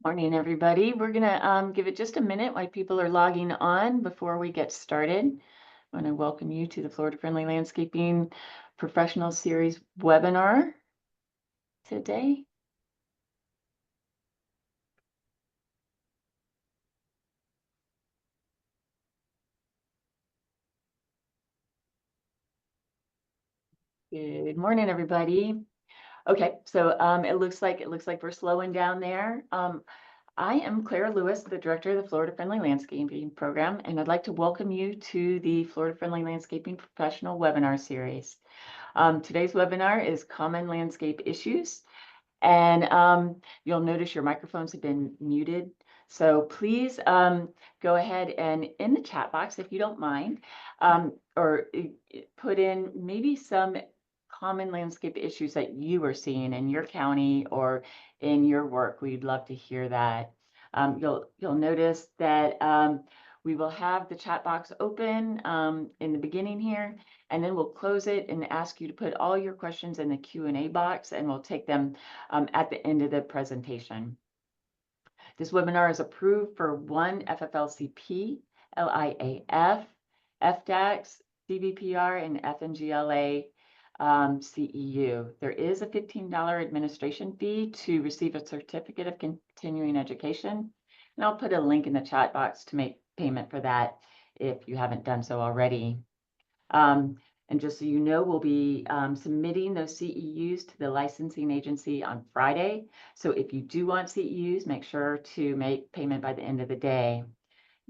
Morning, everybody. We're going to give it just a minute while people are logging on before we get started. I want to welcome you to the Florida Friendly Landscaping Professional Series webinar today. Good morning, everybody. Okay, so it looks like we're slowing down there. I am Claire Lewis, the director of the Florida Friendly Landscaping Program, and I'd like to welcome you to the Florida Friendly Landscaping Professional Webinar Series. Today's webinar is Common Landscape Issues, and you'll notice your microphones have been muted. So please go ahead and in the chat box, if you don't mind, or put in maybe some common landscape issues that you are seeing in your county or in your work. We'd love to hear that. You'll notice that we will have the chat box open in the beginning here, and then we'll close it and ask you to put all your questions in the Q&A box, and we'll take them at the end of the presentation. This webinar is approved for one FFLCP, LIAF, FDAX, CBPR, and FNGLA CEU. There is a $15 administration fee to receive a certificate of continuing education, and I'll put a link in the chat box to make payment for that if you haven't done so already. And just so you know, we'll be submitting those CEUs to the licensing agency on Friday. So if you do want CEUs, make sure to make payment by the end of the day.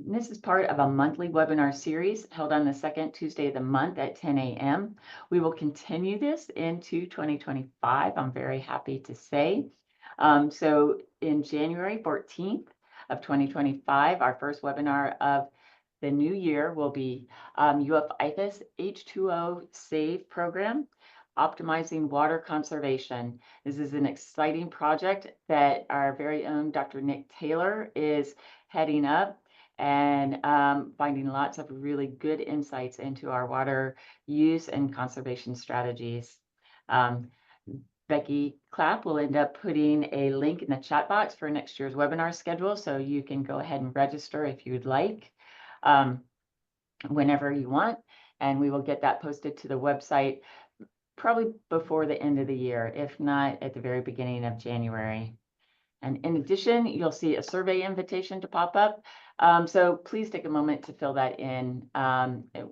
And this is part of a monthly webinar series held on the second Tuesday of the month at 10 a.m. We will continue this into 2025, I'm very happy to say. So in January 14th of 2025, our first webinar of the new year will be UF-IFAS H2O SAVE program, optimizing water conservation. This is an exciting project that our very own Dr. Nick Taylor is heading up and finding lots of really good insights into our water use and conservation strategies. Becky Clapp will end up putting a link in the chat box for next year's webinar schedule, so you can go ahead and register if you'd like. Whenever you want, and we will get that posted to the website probably before the end of the year, if not at the very beginning of January. And in addition, you'll see a survey invitation to pop up. So please take a moment to fill that in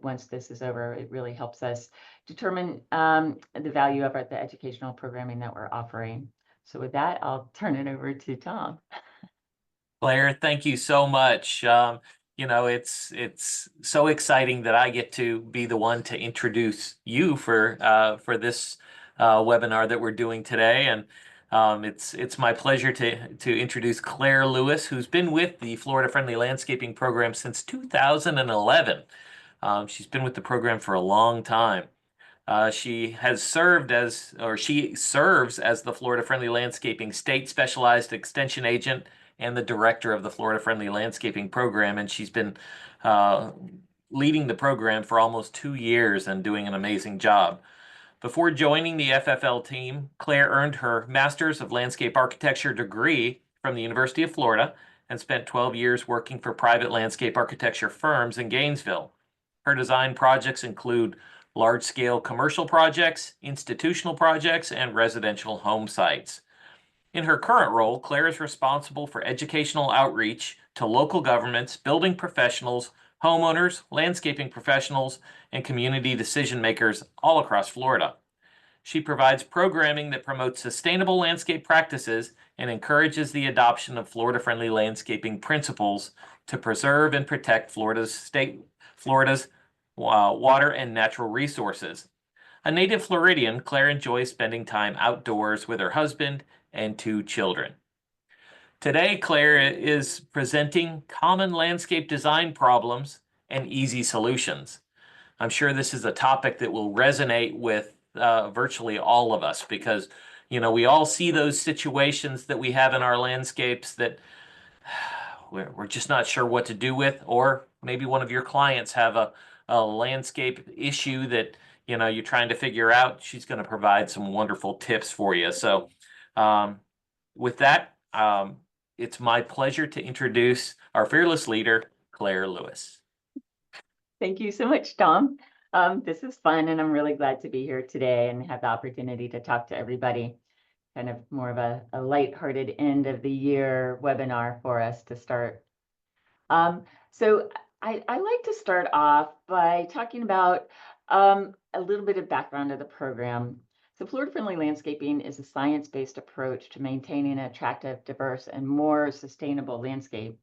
once this is over. It really helps us determine the value of the educational programming that we're offering. So with that, I'll turn it over to Tom. Claire, thank you so much. You know, it's so exciting that I get to be the one to introduce you for this webinar that we're doing today, and it's my pleasure to introduce Claire Lewis, who's been with the Florida Friendly Landscaping Program since 2011. She's been with the program for a long time. She serves as the Florida Friendly Landscaping State Specialized Extension Agent and the director of the Florida Friendly Landscaping Program, and she's been leading the program for almost 2 years and doing an amazing job. Before joining the FFL team, Claire earned her Master's of Landscape Architecture degree from the University of Florida and spent 12 years working for private landscape architecture firms in Gainesville. Her design projects include large-scale commercial projects, institutional projects, and residential home sites. In her current role, Claire is responsible for educational outreach to local governments, building professionals, homeowners, landscaping professionals, and community decision makers all across Florida. She provides programming that promotes sustainable landscape practices and encourages the adoption of Florida-friendly landscaping principles to preserve and protect Florida's water and natural resources. A native Floridian, Claire enjoys spending time outdoors with her husband and 2 children. Today, Claire is presenting common landscape design problems and easy solutions. I'm sure this is a topic that will resonate with virtually all of us because, you know, we all see those situations that we have in our landscapes that we're just not sure what to do with, or maybe one of your clients have a landscape issue that, you know, you're trying to figure out. She's going to provide some wonderful tips for you. So with that, it's my pleasure to introduce our fearless leader, Claire Lewis. Thank you so much, Tom. This is fun, and I'm really glad to be here today and have the opportunity to talk to everybody. Kind of more of a lighthearted end of the year webinar for us to start. So I like to start off by talking about a little bit of background of the program. So Florida Friendly Landscaping is a science-based approach to maintaining an attractive, diverse, and more sustainable landscape.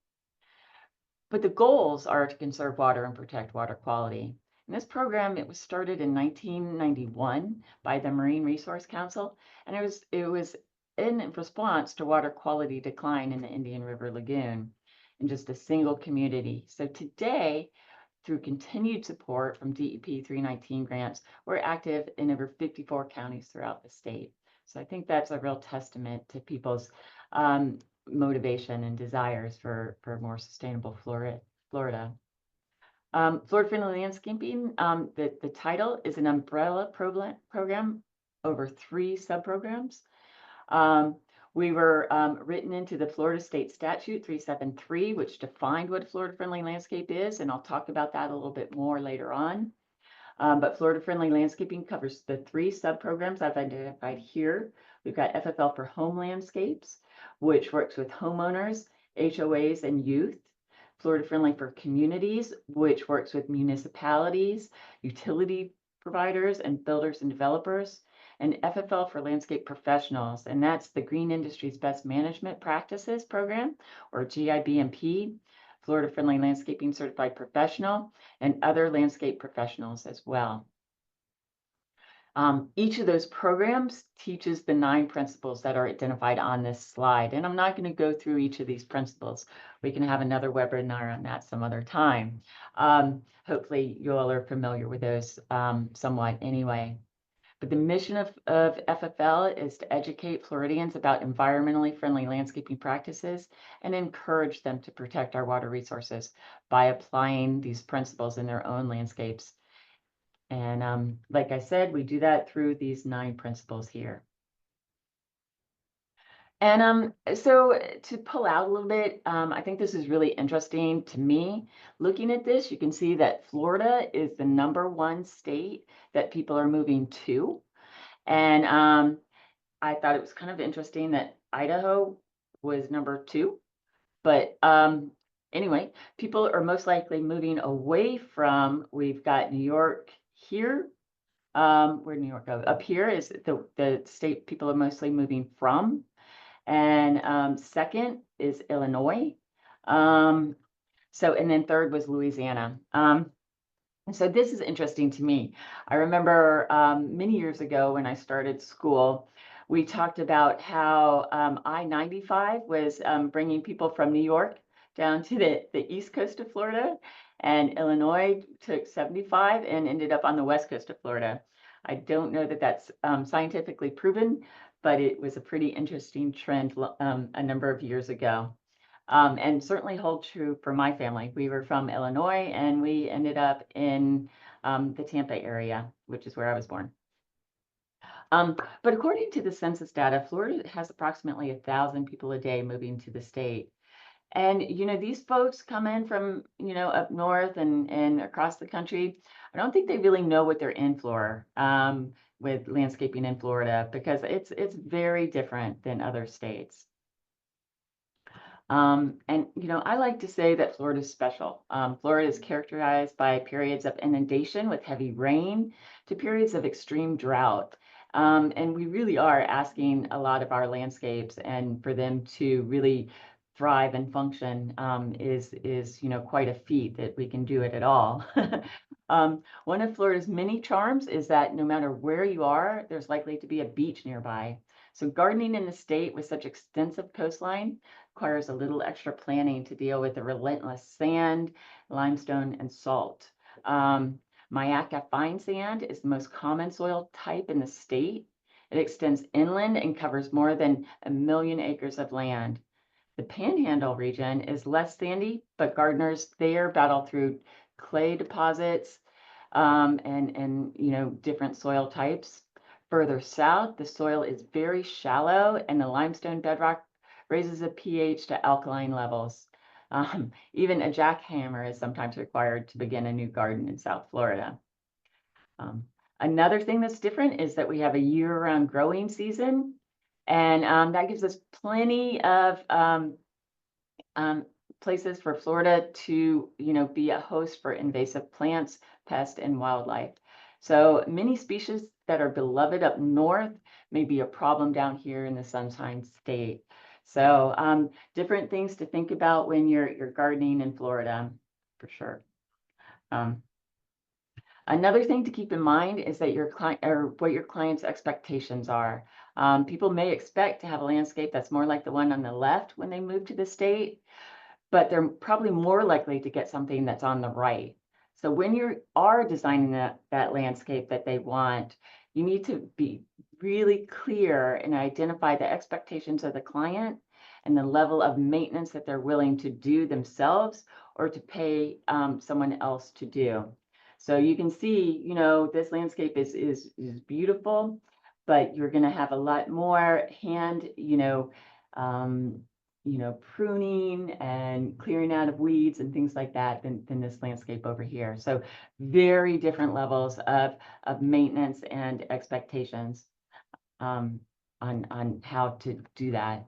But the goals are to conserve water and protect water quality. And this program, it was started in 1991 by the Marine Resource Council, and it was in response to water quality decline in the Indian River Lagoon in just a single community. So today, through continued support from DEP 319 grants, we're active in over 54 counties throughout the state. So I think that's a real testament to people's motivation and desires for more sustainable Florida. Florida Friendly Landscaping, the title is an umbrella program over 3 subprograms. We were written into the Florida State Statute 373, which defined what a Florida Friendly Landscape is, and I'll talk about that a little bit more later on. But Florida Friendly Landscaping covers the 3 subprograms I've identified here. We've got FFL for Home Landscapes, which works with homeowners, HOAs, and youth. Florida Friendly for Communities, which works with municipalities, utility providers, and builders and developers. And FFL for Landscape Professionals, and that's the Green Industry's Best Management Practices Program, or GIBMP. Florida Friendly Landscaping Certified Professional, and other landscape professionals as well. Each of those programs teaches the 9 principles that are identified on this slide. And I'm not going to go through each of these principles. We can have another webinar on that some other time. Hopefully you all are familiar with those somewhat anyway. But the mission of FFL is to educate Floridians about environmentally friendly landscaping practices and encourage them to protect our water resources by applying these principles in their own landscapes. And like I said, we do that through these 9 principles here. And so to pull out a little bit, I think this is really interesting to me. Looking at this, you can see that Florida is the #1 state that people are moving to. And I thought it was kind of interesting that Idaho was number 2. But anyway, people are most likely moving away from, we've got New York here. Where'd New York go? Up here is the state people are mostly moving from. And second is Illinois. And then third was Louisiana. So this is interesting to me. I remember many years ago when I started school, we talked about how I-95 was bringing people from New York down to the east coast of Florida, and Illinois took 75 and ended up on the west coast of Florida. I don't know that that's scientifically proven, but it was a pretty interesting trend a number of years ago. And certainly hold true for my family. We were from Illinois and we ended up in the Tampa area, which is where I was born. But according to the census data, Florida has approximately 1,000 people a day moving to the state. And, these folks come in from, up north and across the country. I don't think they really know what they're in for with landscaping in Florida, because it's very different than other states. I like to say that Florida is special. Florida is characterized by periods of inundation with heavy rain to periods of extreme drought. And we really are asking a lot of our landscapes, and for them to really thrive and function is quite a feat that we can do it at all. One of Florida's many charms is that no matter where you are, there's likely to be a beach nearby. So gardening in the state with such extensive coastline requires a little extra planning to deal with the relentless sand, limestone, and salt. Mayaca fine sand is the most common soil type in the state. It extends inland and covers more than 1 million acres of land. The Panhandle region is less sandy, but gardeners there battle through clay deposits and different soil types. Further south, the soil is very shallow and the limestone bedrock raises the pH to alkaline levels. Even a jackhammer is sometimes required to begin a new garden in South Florida. Another thing that's different is that we have a year-round growing season, and that gives us plenty of places for Florida to, be a host for invasive plants, pests, and wildlife. So many species that are beloved up north may be a problem down here in the Sunshine State. So different things to think about when you're gardening in Florida, for sure. Another thing to keep in mind is that your client or what your client's expectations are. People may expect to have a landscape that's more like the one on the left when they move to the state, but they're probably more likely to get something that's on the right. So when you are designing that landscape that they want, you need to be really clear and identify the expectations of the client and the level of maintenance that they're willing to do themselves or to pay someone else to do. So you can see, this landscape is beautiful, but you're going to have a lot more hand, pruning and clearing out of weeds and things like that than this landscape over here. So very different levels of maintenance and expectations on how to do that.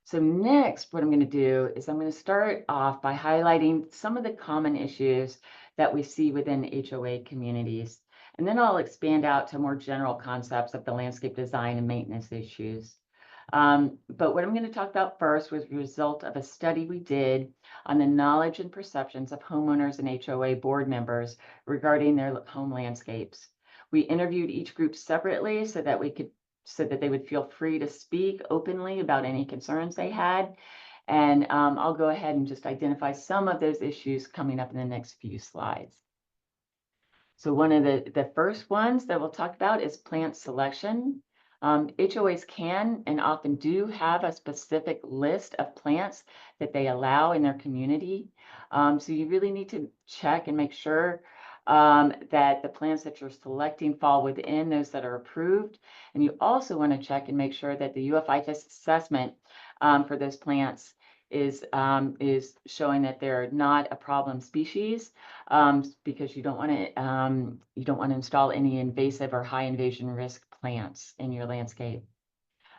So next, what I'm going to do is I'm going to start off by highlighting some of the common issues that we see within HOA communities. And then I'll expand out to more general concepts of the landscape design and maintenance issues. But what I'm going to talk about first was the result of a study we did on the knowledge and perceptions of homeowners and HOA board members regarding their home landscapes. We interviewed each group separately so that they would feel free to speak openly about any concerns they had. And I'll go ahead and just identify some of those issues coming up in the next few slides. So one of the first ones that we'll talk about is plant selection. HOAs can and often do have a specific list of plants that they allow in their community. So you really need to check and make sure that the plants that you're selecting fall within those that are approved. And you also want to check and make sure that the UFIFIS assessment for those plants is showing that they're not a problem species, because you don't want to install any invasive or high invasion risk plants in your landscape.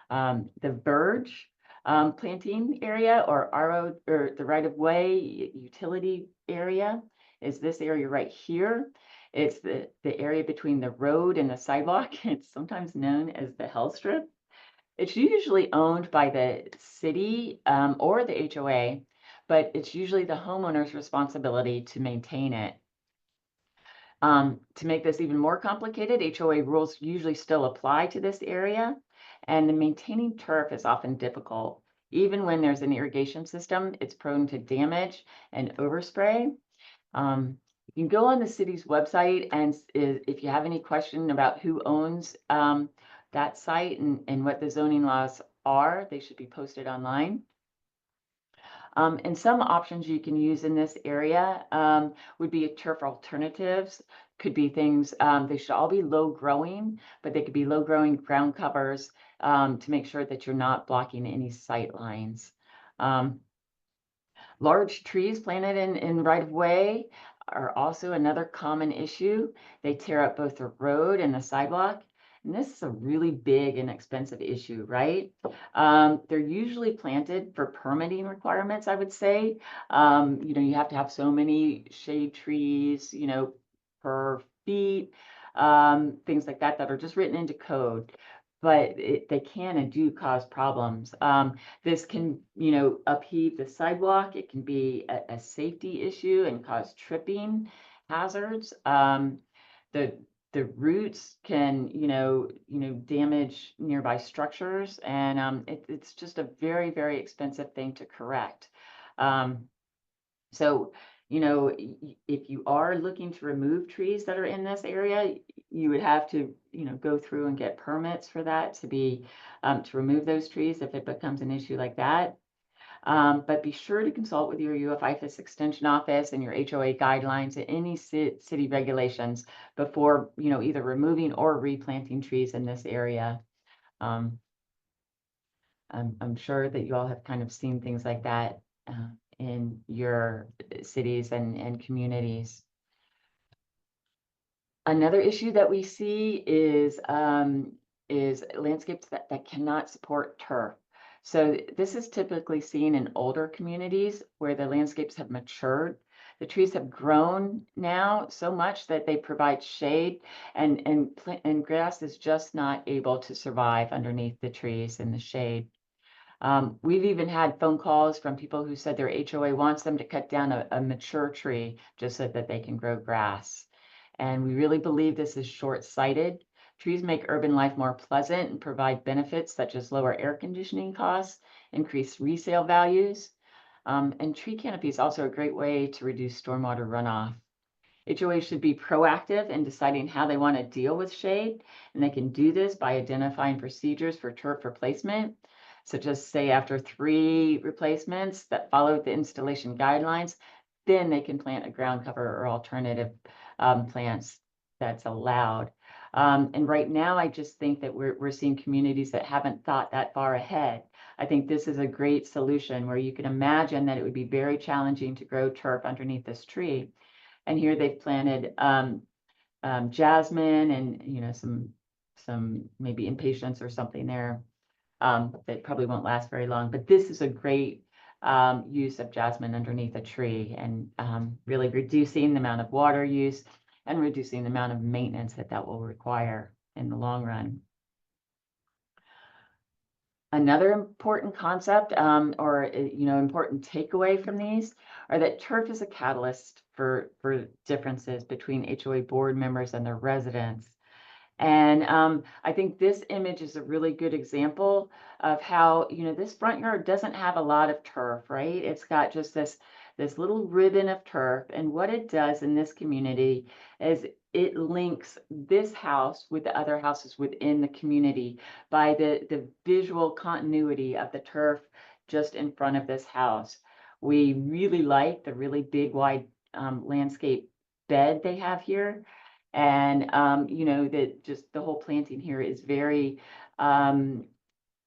The verge planting area or RO or the right of way utility area is this area right here. It's the area between the road and the sidewalk. It's sometimes known as the hell strip. It's usually owned by the city or the HOA, but it's usually the homeowner's responsibility to maintain it. To make this even more complicated, HOA rules usually still apply to this area, and the maintaining turf is often difficult. Even when there's an irrigation system, it's prone to damage and overspray. You can go on the city's website, and if you have any question about who owns that site and what the zoning laws are, they should be posted online. And some options you can use in this area would be turf alternatives. Could be things, they should all be low growing, but they could be low growing ground covers to make sure that you're not blocking any sight lines. Large trees planted in right of way are also another common issue. They tear up both the road and the sidewalk. And this is a really big and expensive issue, right? They're usually planted for permitting requirements, I would say. You have to have so many shade trees, per feet, things like that are just written into code. But they can and do cause problems. This can, upheave the sidewalk. It can be a safety issue and cause tripping hazards. The roots can, damage nearby structures, and it's just a very, very expensive thing to correct. So, if you are looking to remove trees that are in this area, you would have to, go through and get permits for that to remove those trees if it becomes an issue like that. But be sure to consult with your UFIFIS extension office and your HOA guidelines and any city regulations before, either removing or replanting trees in this area. I'm sure that you all have kind of seen things like that in your cities and communities. Another issue that we see is landscapes that cannot support turf. So this is typically seen in older communities where the landscapes have matured. The trees have grown now so much that they provide shade, and grass is just not able to survive underneath the trees in the shade. We've even had phone calls from people who said their HOA wants them to cut down a mature tree just so that they can grow grass. And we really believe this is short-sighted. Trees make urban life more pleasant and provide benefits such as lower air conditioning costs, increased resale values. And tree canopy is also a great way to reduce stormwater runoff. HOA should be proactive in deciding how they want to deal with shade, and they can do this by identifying procedures for turf replacement, such as say after 3 replacements that follow the installation guidelines, then they can plant a ground cover or alternative plants that's allowed. And right now, I just think that we're seeing communities that haven't thought that far ahead. I think this is a great solution where you can imagine that it would be very challenging to grow turf underneath this tree. And here they've planted jasmine and, you know, some maybe impatiens or something there that probably won't last very long. But this is a great use of jasmine underneath a tree, and really reducing the amount of water use and reducing the amount of maintenance that will require in the long run. Another important concept or important takeaway from these are that turf is a catalyst for differences between HOA board members and their residents. And I think this image is a really good example of how, this front yard doesn't have a lot of turf, right? It's got just this little ribbon of turf. And what it does in this community is it links this house with the other houses within the community by the visual continuity of the turf just in front of this house. We really like the really big, wide landscape bed they have here. And, that just the whole planting here is very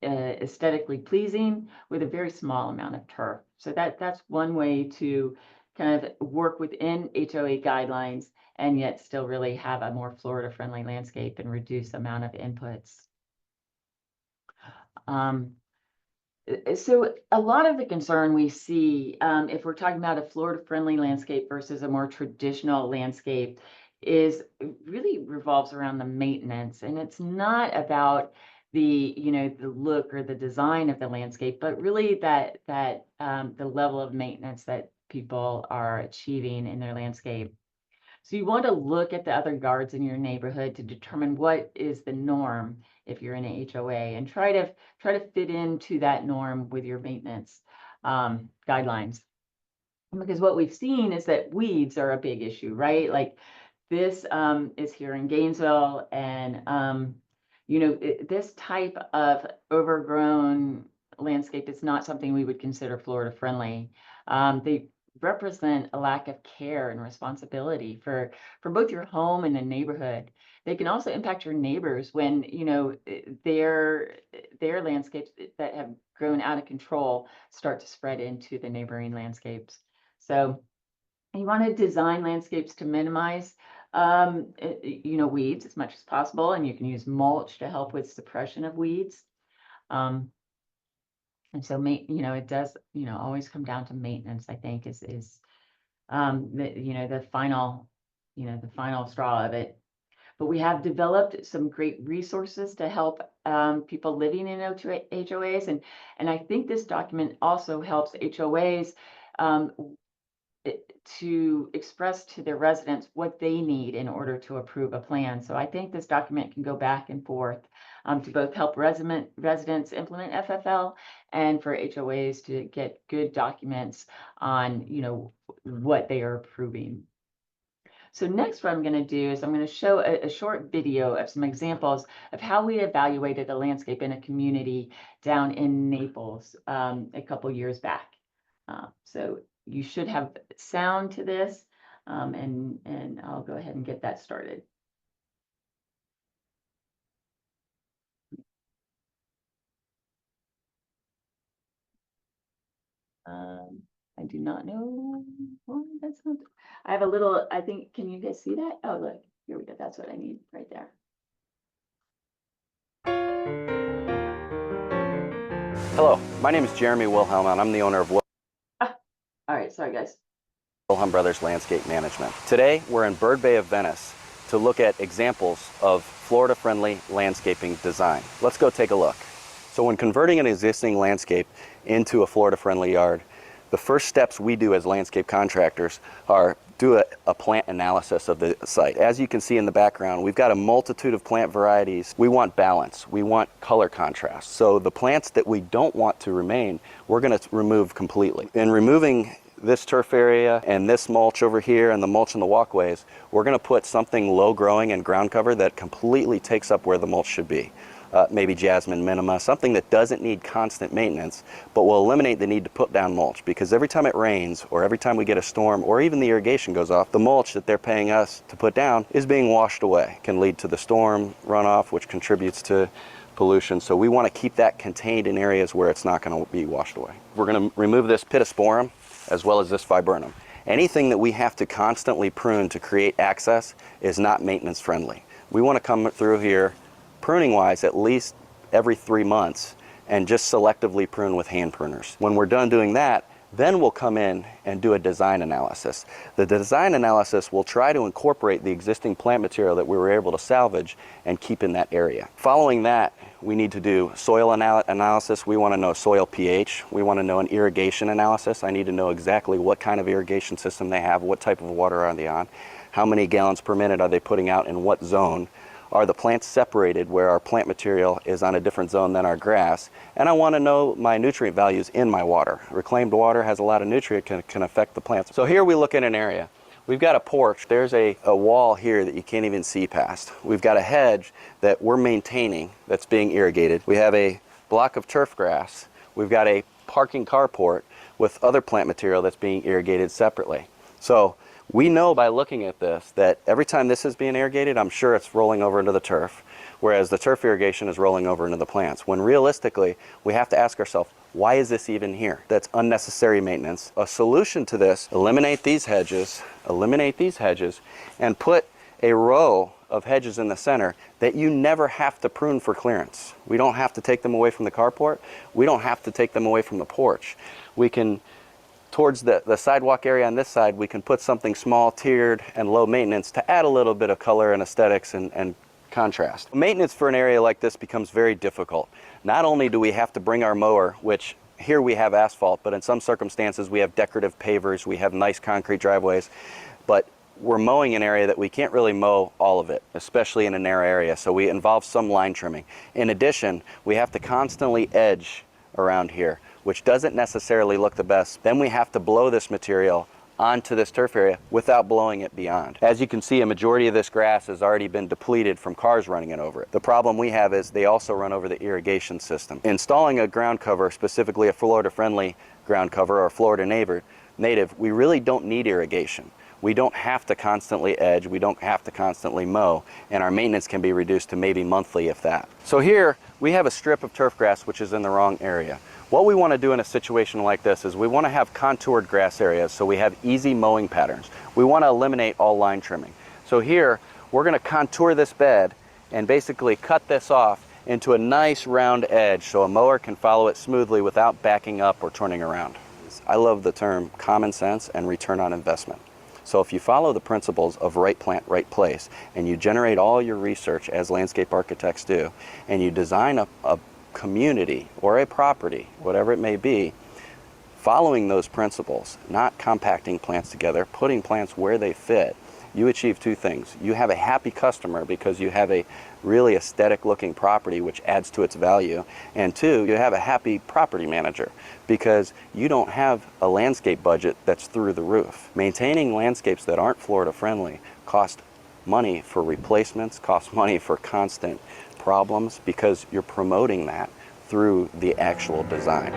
aesthetically pleasing with a very small amount of turf. So that's one way to kind of work within HOA guidelines and yet still really have a more Florida-friendly landscape and reduce the amount of inputs. So a lot of the concern we see, if we're talking about a Florida-friendly landscape versus a more traditional landscape, is really revolves around the maintenance. And it's not about the look or the design of the landscape, but really that the level of maintenance that people are achieving in their landscape. So you want to look at the other yards in your neighborhood to determine what is the norm if you're in a HOA, and try to fit into that norm with your maintenance guidelines. Because what we've seen is that weeds are a big issue, right? Like this is here in Gainesville, and this type of overgrown landscape is not something we would consider Florida friendly. They represent a lack of care and responsibility for both your home and the neighborhood. They can also impact your neighbors when their landscapes that have grown out of control start to spread into the neighboring landscapes. So you want to design landscapes to minimize weeds as much as possible, and you can use mulch to help with suppression of weeds. And so it does always come down to maintenance, I think, is the final straw of it. But we have developed some great resources to help people living in HOAs, and I think this document also helps HOAs to express to their residents what they need in order to approve a plan. So I think this document can go back and forth to both help residents implement FFL and for HOAs to get good documents on, what they are approving. So next, what I'm going to do is I'm going to show a short video of some examples of how we evaluated a landscape in a community down in Naples a couple years back. So you should have sound to this, and I'll go ahead and get that started. I do not know. Well, that's not. I have a little. I think. Can you guys see that? Oh, look. Here we go. That's what I need right there. Hello, my name is Jeremy Wilhelm, and I'm the owner of Ah, all right. Sorry, guys. Wilhelm Brothers Landscape Management. Today, we're in Bird Bay of Venice to look at examples of Florida-friendly landscaping design. Let's go take a look. So when converting an existing landscape into a Florida-friendly yard, the first steps we do as landscape contractors are do a plant analysis of the site. As you can see in the background, we've got a multitude of plant varieties. We want balance. We want color contrast. So the plants that we don't want to remain, we're going to remove completely. In removing this turf area and this mulch over here and the mulch in the walkways, we're going to put something low growing and ground cover that completely takes up where the mulch should be. Maybe jasmine minima, something that doesn't need constant maintenance, but will eliminate the need to put down mulch, because every time it rains or every time we get a storm or even the irrigation goes off, the mulch that they're paying us to put down is being washed away. It can lead to the storm runoff, which contributes to pollution. So we want to keep that contained in areas where it's not going to be washed away. We're going to remove this pittosporum as well as this viburnum. Anything that we have to constantly prune to create access is not maintenance friendly. We want to come through here pruning wise at least every 3 months and just selectively prune with hand pruners. When we're done doing that, then we'll come in and do a design analysis. The design analysis will try to incorporate the existing plant material that we were able to salvage and keep in that area. Following that, we need to do soil analysis. We want to know soil pH. We want to know an irrigation analysis. I need to know exactly what kind of irrigation system they have, what type of water are they on, how many gallons per minute are they putting out in what zone. Are the plants separated where our plant material is on a different zone than our grass? And I want to know my nutrient values in my water. Reclaimed water has a lot of nutrient, can affect the plants. So here we look at an area. We've got a porch. There's a wall here that you can't even see past. We've got a hedge that we're maintaining that's being irrigated. We have a block of turf grass. We've got a parking carport with other plant material that's being irrigated separately. So we know by looking at this that every time this is being irrigated, I'm sure it's rolling over into the turf, whereas the turf irrigation is rolling over into the plants. When realistically, we have to ask ourselves, why is this even here? That's unnecessary maintenance. A solution to this, eliminate these hedges, and put a row of hedges in the center that you never have to prune for clearance. We don't have to take them away from the carport. We don't have to take them away from the porch. We can, towards the sidewalk area on this side, we can put something small, tiered, and low maintenance to add a little bit of color and aesthetics and contrast. Maintenance for an area like this becomes very difficult. Not only do we have to bring our mower, which here we have asphalt, but in some circumstances we have decorative pavers, we have nice concrete driveways, but we're mowing an area that we can't really mow all of it, especially in a narrow area, so we involve some line trimming. In addition, we have to constantly edge around here, which doesn't necessarily look the best. Then we have to blow this material onto this turf area without blowing it beyond. As you can see, a majority of this grass has already been depleted from cars running it over it. The problem we have is they also run over the irrigation system. Installing a ground cover, specifically a Florida-friendly ground cover or Florida native, we really don't need irrigation. We don't have to constantly edge, we don't have to constantly mow, and our maintenance can be reduced to maybe monthly, if that. So here, we have a strip of turf grass which is in the wrong area. What we want to do in a situation like this is we want to have contoured grass areas so we have easy mowing patterns. We want to eliminate all line trimming. So here, we're going to contour this bed and basically cut this off into a nice round edge so a mower can follow it smoothly without backing up or turning around. I love the term common sense and return on investment. So if you follow the principles of right plant, right place, and you generate all your research as landscape architects do, and you design a community or a property, whatever it may be, following those principles, not compacting plants together, putting plants where they fit, you achieve two things. You have a happy customer because you have a really aesthetic looking property which adds to its value, and two, you have a happy property manager because you don't have a landscape budget that's through the roof. Maintaining landscapes that aren't Florida friendly cost money for replacements, cost money for constant problems because you're promoting that through the actual design.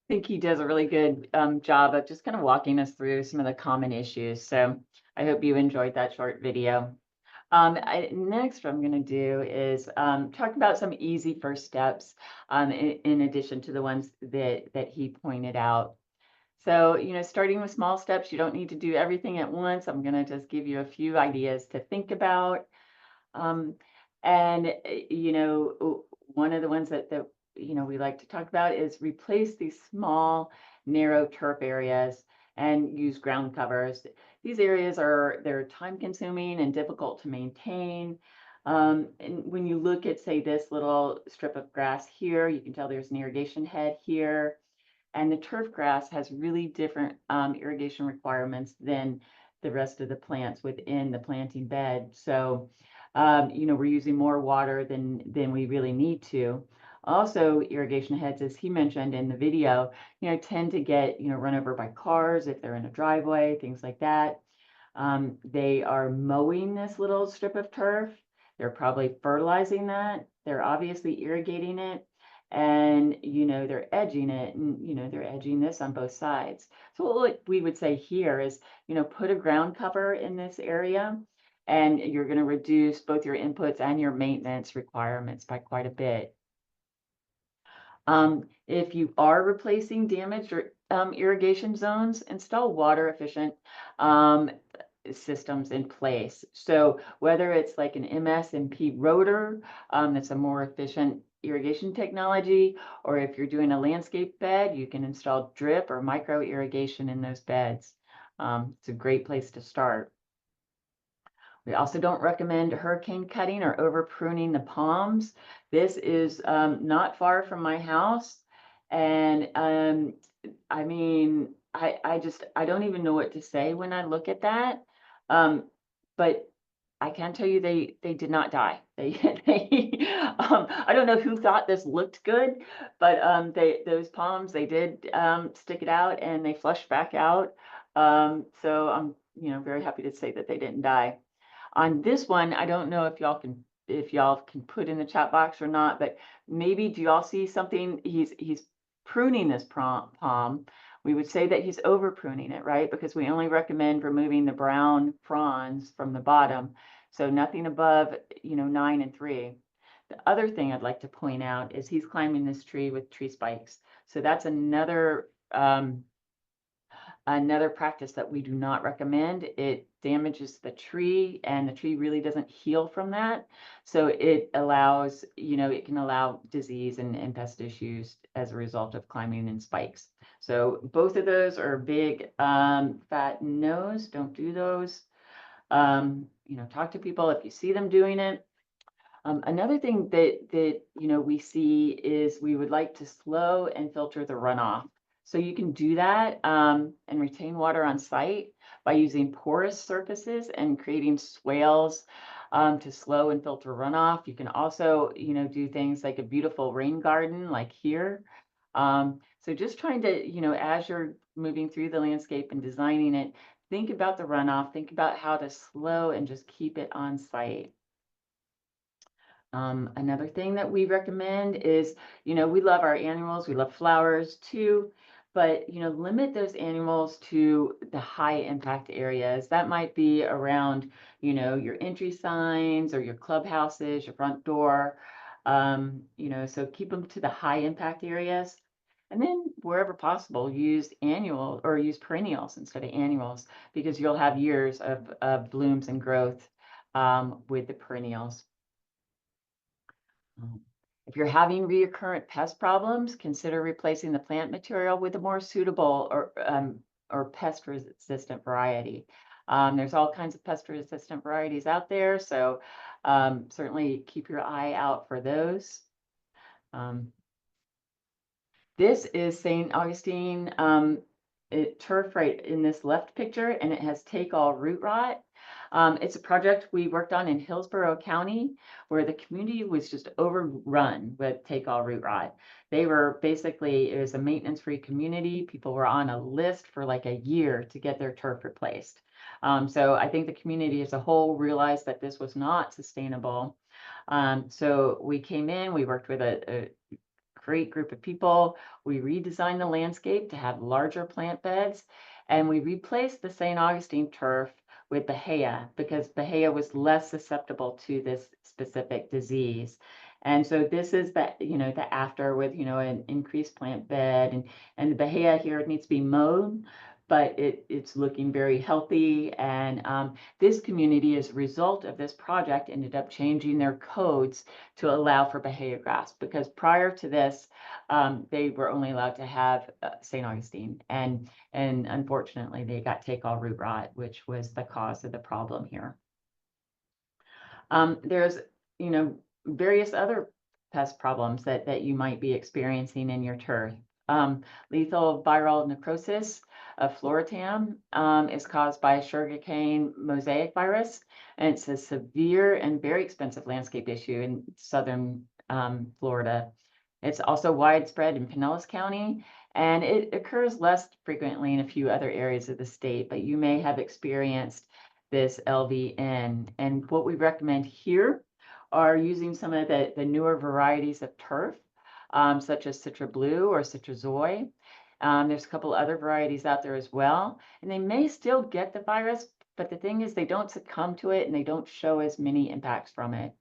I think he does a really good job of just kind of walking us through some of the common issues. So I hope you enjoyed that short video. Next, what I'm going to do is talk about some easy first steps in addition to the ones that he pointed out. So, starting with small steps, you don't need to do everything at once. I'm going to just give you a few ideas to think about. Um, and, one of the ones that we like to talk about is replace these small, narrow turf areas and use ground covers. These areas they're time consuming and difficult to maintain. And when you look at, say, this little strip of grass here, you can tell there's an irrigation head here. And the turf grass has really different irrigation requirements than the rest of the plants within the planting bed. So, we're using more water than we really need to. Also, irrigation heads, as he mentioned in the video, tend to get, run over by cars if they're in a driveway, things like that. They are mowing this little strip of turf. They're probably fertilizing that. They're obviously irrigating it. And, they're edging it, and, they're edging this on both sides. So what we would say here is, put a ground cover in this area, and you're going to reduce both your inputs and your maintenance requirements by quite a bit. If you are replacing damaged or irrigation zones, install water efficient systems in place. So whether it's like an MS&P rotor, that's a more efficient irrigation technology, or if you're doing a landscape bed, you can install drip or micro irrigation in those beds. It's a great place to start. We also don't recommend hurricane cutting or over pruning the palms. This is not far from my house. And I mean, I don't even know what to say when I look at that. But I can tell you they did not die. I don't know who thought this looked good, but those palms, they did stick it out and they flushed back out. So I'm very happy to say that they didn't die. On this one, I don't know if y'all can put in the chat box or not, but maybe do y'all see something? He's pruning this palm. We would say that he's over pruning it, right? Because we only recommend removing the brown fronds from the bottom. So nothing above, 9 and 3. The other thing I'd like to point out is he's climbing this tree with tree spikes. So that's another practice that we do not recommend. It damages the tree, and the tree really doesn't heal from that. So it allows, it can allow disease and pest issues as a result of climbing in spikes. So both of those are big fat no's. Don't do those. Talk to people if you see them doing it. Another thing that we see is we would like to slow and filter the runoff. So you can do that and retain water on site by using porous surfaces and creating swales to slow and filter runoff. You can also, do things like a beautiful rain garden like here. So just trying to, as you're moving through the landscape and designing it, think about the runoff, think about how to slow and just keep it on site. Another thing that we recommend is, we love our annuals, we love flowers too, but, limit those annuals to the high impact areas. That might be around, your entry signs or your clubhouses, your front door. So keep them to the high impact areas. And then wherever possible, use perennials instead of annuals, because you'll have years of blooms and growth with the perennials. If you're having recurrent pest problems, consider replacing the plant material with a more suitable or pest-resistant variety. There's all kinds of pest-resistant varieties out there, so certainly keep your eye out for those. This is St. Augustine turf right in this left picture, and it has take all root rot. It's a project we worked on in Hillsborough County, where the community was just overrun with take all root rot. It was a maintenance-free community. People were on a list for like a year to get their turf replaced. So I think the community as a whole realized that this was not sustainable. So we came in, we worked with a great group of people. We redesigned the landscape to have larger plant beds, and we replaced the St. Augustine turf with Bahia, because Bahia was less susceptible to this specific disease. And so this is the, the after with, an increased plant bed, and the Bahia here needs to be mowed, but it's looking very healthy. And this community, as a result of this project, ended up changing their codes to allow for Bahia grass, because prior to this, they were only allowed to have St. Augustine, and unfortunately they got take-all root rot, which was the cause of the problem here. There's, various other pest problems that you might be experiencing in your turf. Lethal viral necrosis of Floritam is caused by a sugarcane mosaic virus, and it's a severe and very expensive landscape issue in southern Florida. It's also widespread in Pinellas County, and it occurs less frequently in a few other areas of the state, but you may have experienced this LVN. And what we recommend here are using some of the newer varieties of turf, such as Citra Blue or Citrazoy. There's a couple other varieties out there as well, and they may still get the virus, but the thing is they don't succumb to it and they don't show as many impacts from it.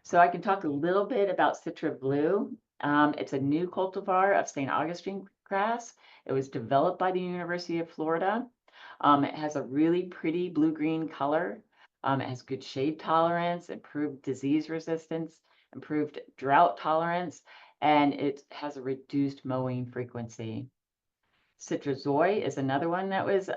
So I can talk a little bit about Citra Blue. It's a new cultivar of St. Augustine grass. It was developed by the University of Florida. It has a really pretty blue-green color. It has good shade tolerance, improved disease resistance, improved drought tolerance, and it has a reduced mowing frequency. Citrazoy is another one that was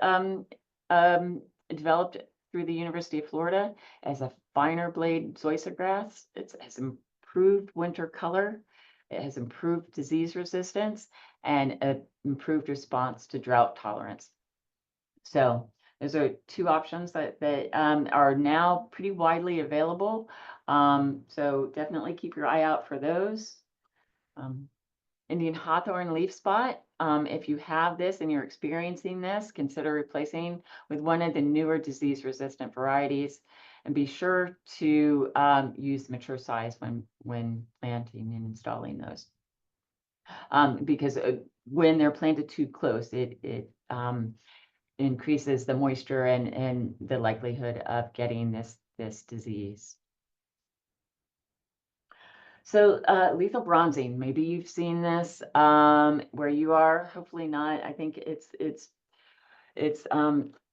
developed through the University of Florida as a finer blade zoysia grass. It has improved winter color. It has improved disease resistance and an improved response to drought tolerance. So those are two options that are now pretty widely available. So definitely keep your eye out for those. Indian hawthorn leaf spot. If you have this and you're experiencing this, consider replacing with one of the newer disease-resistant varieties, and be sure to use mature size when planting and installing those. Because when they're planted too close, it increases the moisture and the likelihood of getting this disease. So lethal bronzing, maybe you've seen this where you are, hopefully not. I think it's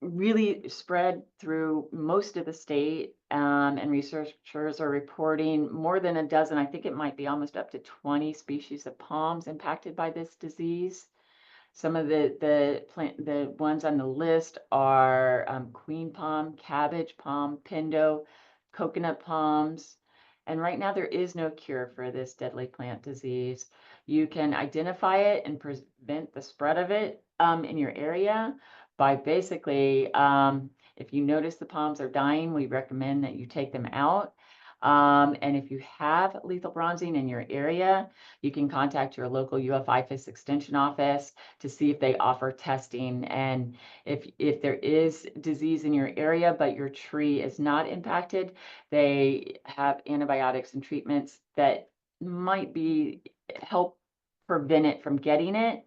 really spread through most of the state, and researchers are reporting more than a dozen, I think it might be almost up to 20 species of palms impacted by this disease. Some of the ones on the list are queen palm, cabbage palm, pindo, coconut palms. And right now there is no cure for this deadly plant disease. You can identify it and prevent the spread of it in your area by basically, if you notice the palms are dying, we recommend that you take them out. And if you have lethal bronzing in your area, you can contact your local UF-IFAS extension office to see if they offer testing. And if there is disease in your area, but your tree is not impacted, they have antibiotics and treatments that might help prevent it from getting it,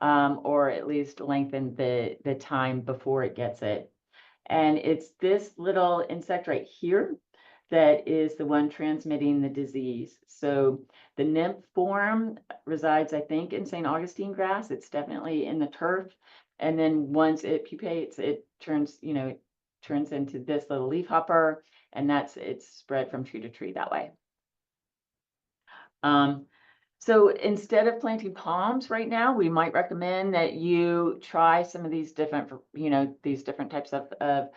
or at least lengthen the time before it gets it. And it's this little insect right here that is the one transmitting the disease. So the nymph form resides, I think, in St. Augustine grass. It's definitely in the turf. And then once it pupates, it turns into this little leafhopper, and it's spread from tree to tree that way. So instead of planting palms right now, we might recommend that you try some of these different, these different types of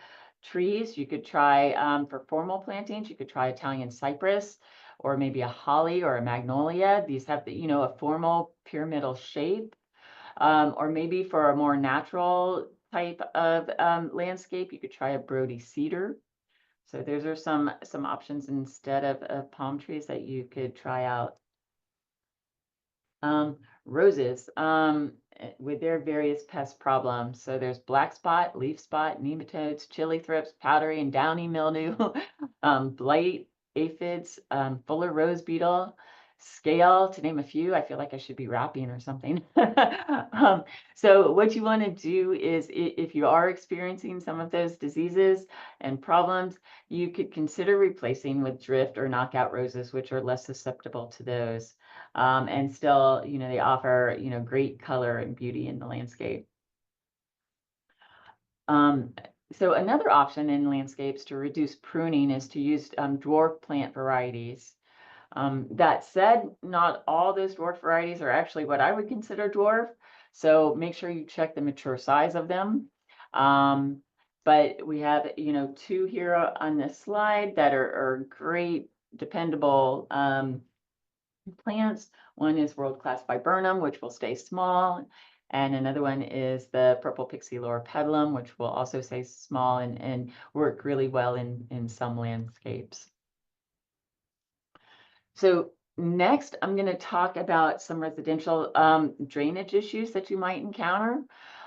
trees. You could try for formal plantings, you could try Italian cypress, or maybe a holly or a magnolia. These have a formal pyramidal shape. Or maybe for a more natural type of landscape, you could try a Brody cedar. So those are some options instead of palm trees that you could try out. Roses with their various pest problems. So there's black spot, leaf spot, nematodes, chili thrips, powdery and downy mildew, blight, aphids, fuller rose beetle, scale, to name a few. I feel like I should be rapping or something. So what you want to do is if you are experiencing some of those diseases and problems, you could consider replacing with drift or knockout roses, which are less susceptible to those. And still, they offer, great color and beauty in the landscape. So another option in landscapes to reduce pruning is to use dwarf plant varieties. That said, not all those dwarf varieties are actually what I would consider dwarf. So make sure you check the mature size of them. But we have, two here on this slide that are great, dependable plants. One is world-class viburnum, which will stay small. And another one is the purple pixie loropetalum, which will also stay small and work really well in some landscapes. So next, I'm going to talk about some residential drainage issues that you might encounter.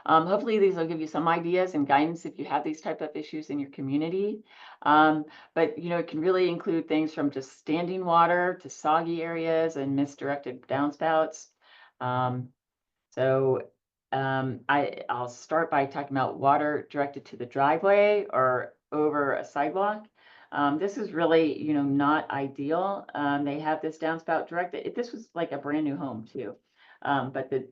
Hopefully these will give you some ideas and guidance if you have these type of issues in your community. But it can really include things from just standing water to soggy areas and misdirected downspouts. I'll start by talking about water directed to the driveway or over a sidewalk. This is really, not ideal. They have this downspout directed. This was like a brand new home too. But the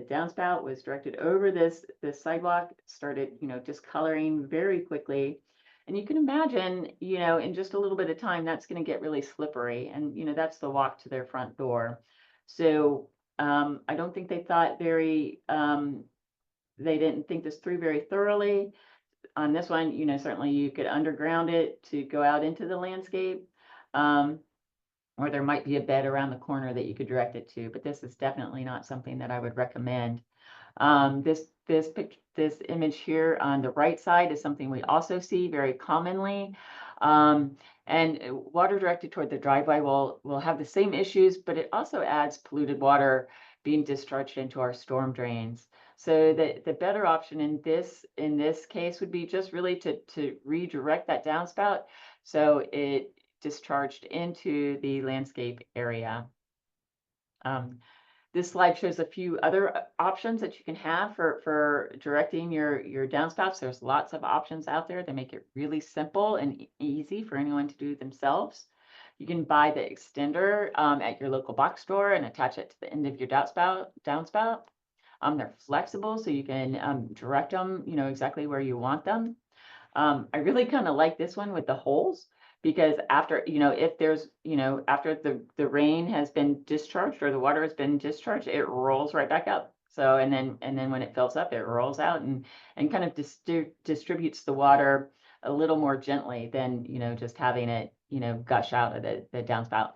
downspout was directed over this sidewalk, started, discoloring very quickly. And you can imagine, in just a little bit of time, that's going to get really slippery. And, that's the walk to their front door. So I don't think they thought they didn't think this through very thoroughly. On this one, certainly you could underground it to go out into the landscape, or there might be a bed around the corner that you could direct it to, but this is definitely not something that I would recommend. This image here on the right side is something we also see very commonly. And water directed toward the driveway will have the same issues, but it also adds polluted water being discharged into our storm drains. So the better option in this case would be just really to redirect that downspout so it discharged into the landscape area. This slide shows a few other options that you can have for directing your downspouts. There's lots of options out there that make it really simple and easy for anyone to do themselves. You can buy the extender at your local box store and attach it to the end of your downspout. They're flexible, so you can direct them, exactly where you want them. I really kind of like this one with the holes, because after, if there's, after the rain has been discharged or the water has been discharged, it rolls right back up. So, and then when it fills up, it rolls out and kind of distributes the water a little more gently than, just having it, gush out of the downspout.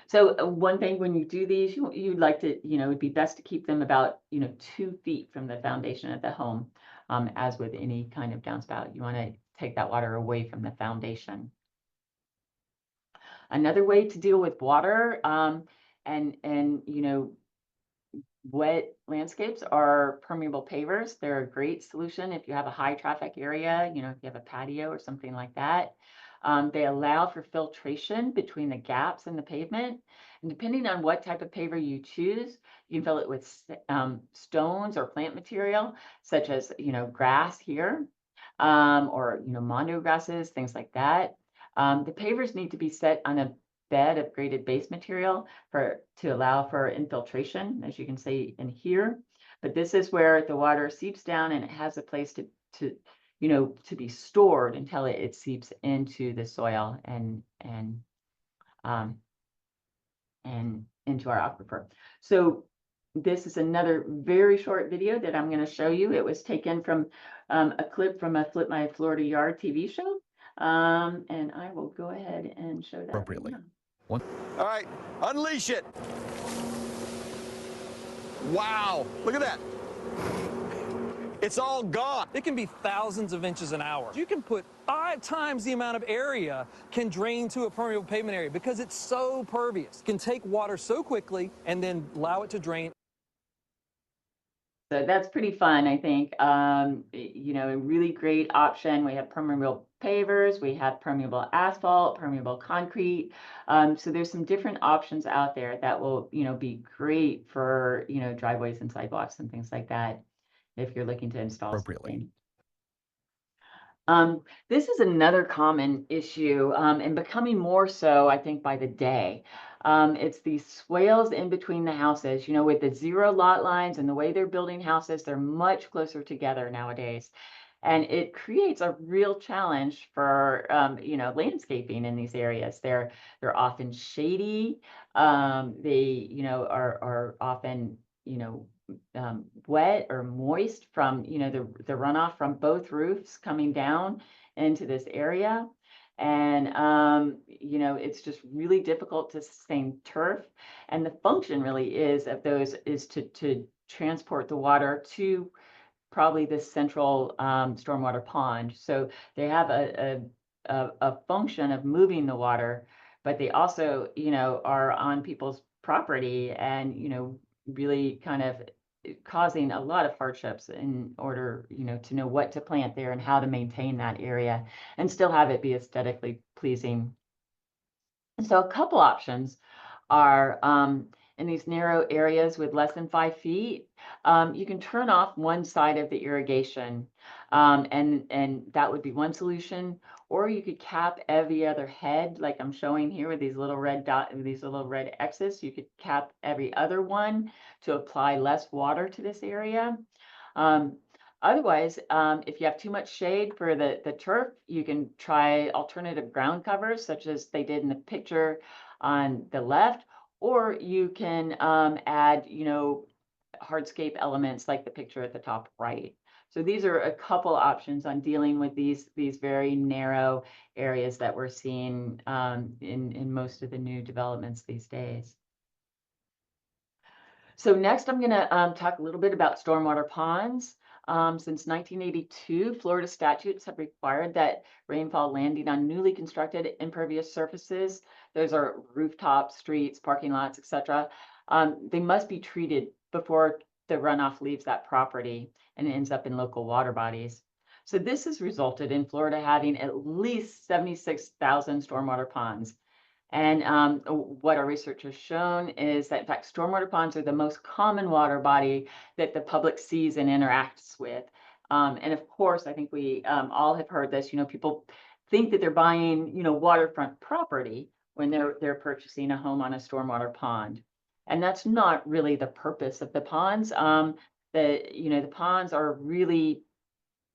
So one thing when you do these, you'd like to, it'd be best to keep them about, 2 feet from the foundation of the home. As with any kind of downspout, you want to take that water away from the foundation. Another way to deal with water and wet landscapes are permeable pavers. They're a great solution if you have a high traffic area, if you have a patio or something like that. They allow for filtration between the gaps in the pavement. And depending on what type of paver you choose, you can fill it with stones or plant material, such as, grass here, or, mondo grasses, things like that. The pavers need to be set on a bed of graded base material to allow for infiltration, as you can see in here. But this is where the water seeps down and it has a place to be stored until it seeps into the soil and into our aquifer. So this is another very short video that I'm going to show you. It was taken from a clip from a Flip My Florida Yard TV show. And I will go ahead and show that Appropriately. now. All right, unleash it. Wow, look at that. It's all gone. It can be thousands of inches an hour. You can put 5 times the amount of area can drain to a permeable pavement area because it's so pervious. It can take water so quickly and then allow it to drain. So that's pretty fun, I think. You know, a really great option. We have permeable pavers, we have permeable asphalt, permeable concrete. So there's some different options out there that will, you know, be great for, you know, driveways and sidewalks and things like that if you're looking to install Appropriately. something. This is another common issue, and becoming more so, I think, by the day. It's these swales in between the houses, you know, with the zero lot lines and the way they're building houses, they're much closer together nowadays. And it creates a real challenge for, you know, landscaping in these areas. They're often shady. They, you know, are often, you know, wet or moist from, you know, the runoff from both roofs coming down into this area. And, you know, it's just really difficult to sustain turf. And the function really is of those is to transport the water to probably this central stormwater pond. So they have a function of moving the water, but they also, you know, are on people's property and, you know, really kind of causing a lot of hardships in order, you know, to know what to plant there and how to maintain that area and still have it be aesthetically pleasing. And so a couple options are in these narrow areas with less than 5 feet, you can turn off one side of the irrigation, and that would be one solution. Or you could cap every other head, like I'm showing here with these little red these little red X's. You could cap every other one to apply less water to this area. Um, Otherwise, if you have too much shade for the turf, you can try alternative ground covers, such as they did in the picture on the left, or you can add, you know, hardscape elements like the picture at the top right. So these are a couple options on dealing with these very narrow areas that we're seeing in most of the new developments these days. So next, I'm going to talk a little bit about stormwater ponds. Since 1982, Florida statutes have required that rainfall landing on newly constructed impervious surfaces, those are rooftops, streets, parking lots, etc., they must be treated before the runoff leaves that property and ends up in local water bodies. So this has resulted in Florida having at least 76,000 stormwater ponds. And what our research has shown is that, in fact, stormwater ponds are the most common water body that the public sees and interacts with. And of course, I think we all have heard this. You know, people think that they're buying, you know, waterfront property when they're purchasing a home on a stormwater pond, and that's not really the purpose of the ponds. The ponds are really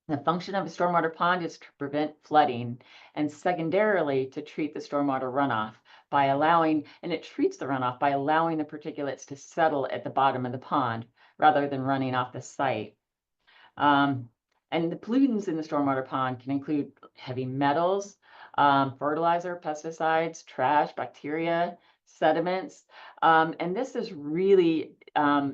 the function of a stormwater pond is to prevent flooding and secondarily to treat the stormwater runoff by allowing, and it treats the runoff by allowing the particulates to settle at the bottom of the pond rather than running off the site. And the pollutants in the stormwater pond can include heavy metals, fertilizer, pesticides, trash, bacteria, sediments. And this is really a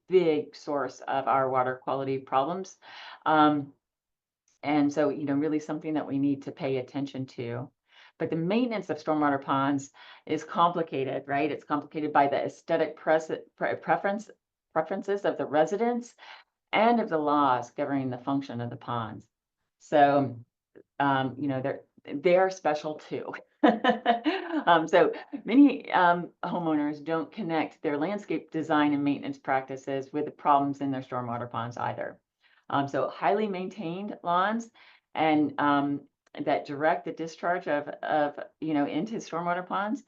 big source of our water quality problems. And so, you know, really something that we need to pay attention to. But the maintenance of stormwater ponds is complicated, right? It's complicated by the aesthetic preferences of the residents and of the laws governing the function of the ponds. So, you know, they're special too. So many homeowners don't connect their landscape design and maintenance practices with the problems in their stormwater ponds either. So highly maintained lawns and that direct the discharge of you know, into stormwater ponds,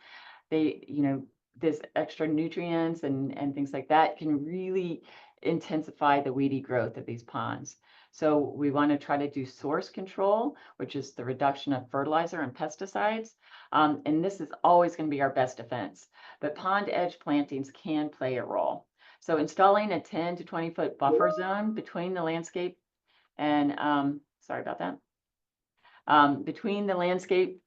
they, you know, this extra nutrients and things like that can really intensify the weedy growth of these ponds. So we want to try to do source control, which is the reduction of fertilizer and pesticides. And this is always going to be our best defense. But pond edge plantings can play a role. So installing a 10 to 20 foot buffer zone between the landscape and, sorry about that, between the landscape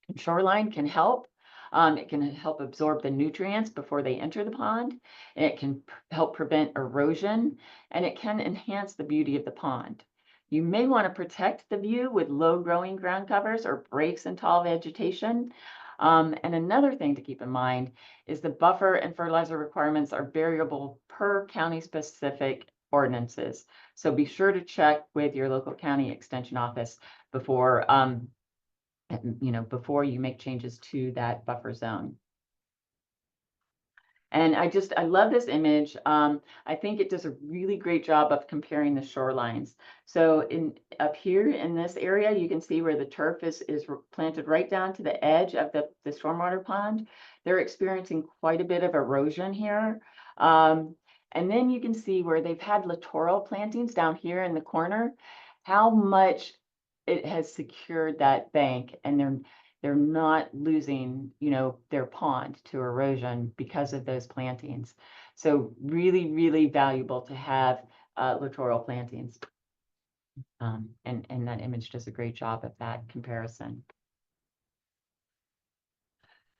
and shoreline can help. It can help absorb the nutrients before they enter the pond. And it can help prevent erosion, and it can enhance the beauty of the pond. You may want to protect the view with low growing ground covers or breaks in tall vegetation. And another thing to keep in mind is the buffer and fertilizer requirements are variable per county specific ordinances. So be sure to check with your local county extension office before, before you make changes to that buffer zone. And I love this image. I think it does a really great job of comparing the shorelines. So up here in this area, you can see where the turf is planted right down to the edge of the stormwater pond. They're experiencing quite a bit of erosion here. And then you can see where they've had littoral plantings down here in the corner, how much it has secured that bank, and they're not losing, their pond to erosion because of those plantings. So really, really valuable to have littoral plantings. And that image does a great job of that comparison.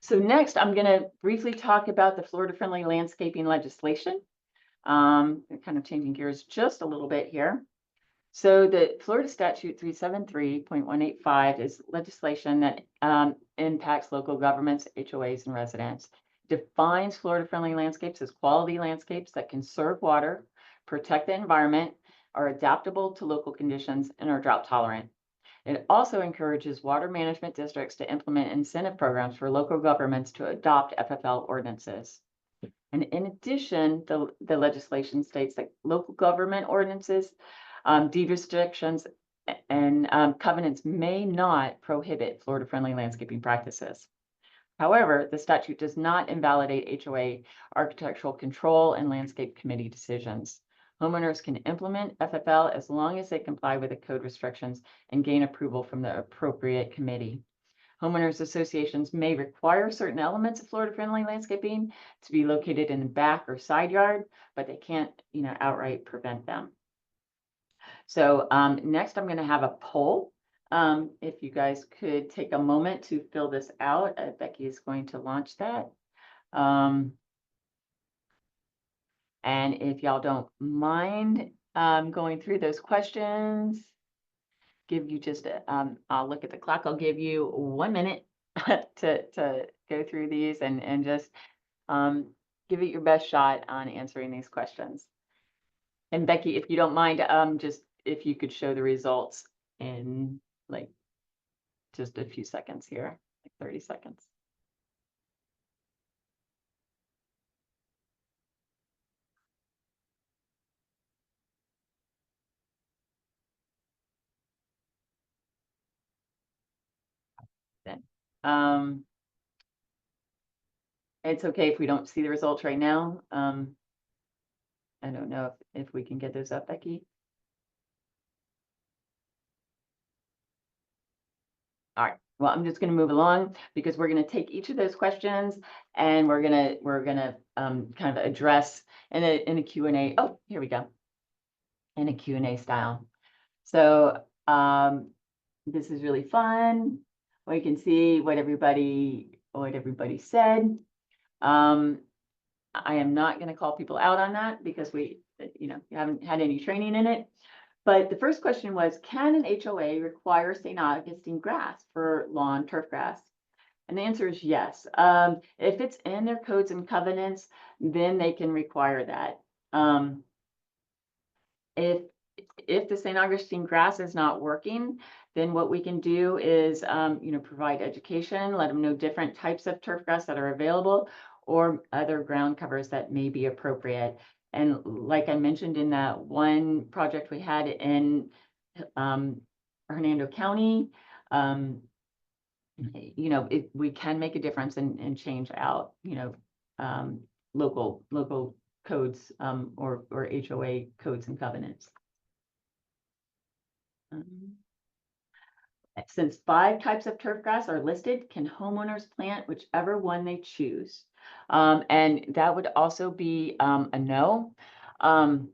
So next, I'm going to briefly talk about the Florida Friendly Landscaping legislation. Kind of changing gears just a little bit here. So the Florida Statute 373.185 is legislation that impacts local governments, HOAs, and residents. Defines Florida-friendly landscapes as quality landscapes that conserve water, protect the environment, are adaptable to local conditions, and are drought tolerant. It also encourages water management districts to implement incentive programs for local governments to adopt FFL ordinances. And in addition, the legislation states that local government ordinances, deed restrictions, and covenants may not prohibit Florida-friendly landscaping practices. However, the statute does not invalidate HOA architectural control and landscape committee decisions. Homeowners can implement FFL as long as they comply with the code restrictions and gain approval from the appropriate committee. Homeowners associations may require certain elements of Florida-friendly landscaping to be located in the back or side yard, but they can't, outright prevent them. So next, I'm going to have a poll. If you guys could take a moment to fill this out, Becky is going to launch that. And if y'all don't mind going through those questions, give you just I'll look at the clock. I'll give you 1 minute to go through these and just give it your best shot on answering these questions. And Becky, if you don't mind, just if you could show the results in like just a few seconds here, like 30 seconds. Then it's okay if we don't see the results right now. I don't know if we can get those up, Becky. All right. Well, I'm just going to move along because we're going to take each of those questions and we're gonna kind of address in a Q&A. Oh, here we go. In a Q&A style. So this is really fun. We can see what everybody said. I am not going to call people out on that because we, haven't had any training in it. But the first question was, can an HOA require St. Augustine grass for lawn turf grass? And the answer is yes. If it's in their codes and covenants, then they can require that. If the St. Augustine grass is not working, then what we can do is, provide education, let them know different types of turf grass that are available or other ground covers that may be appropriate. And like I mentioned in that one project we had in Hernando County, we can make a difference and change out, local codes or HOA codes and covenants. Since 5 types of turf grass are listed, can homeowners plant whichever one they choose? And that would also be a no. And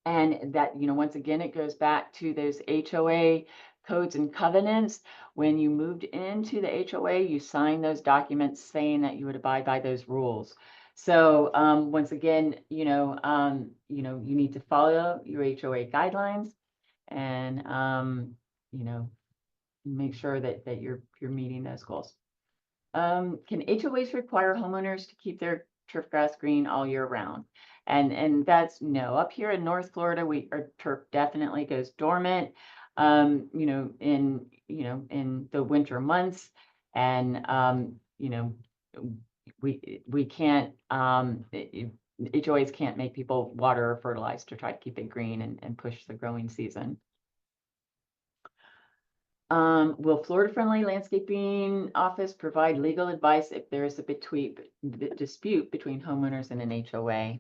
that, once again, it goes back to those HOA codes and covenants. When you moved into the HOA, you signed those documents saying that you would abide by those rules. So once again, you need to follow your HOA guidelines and make sure that you're meeting those goals. Can HOAs require homeowners to keep their turf grass green all year round. And that's no. Up here in North Florida, our turf definitely goes dormant, in the winter months. And, we can't, HOAs can't make people water or fertilize to try to keep it green and push the growing season. Will Florida Friendly Landscaping Office provide legal advice if there is a dispute between homeowners and an HOA?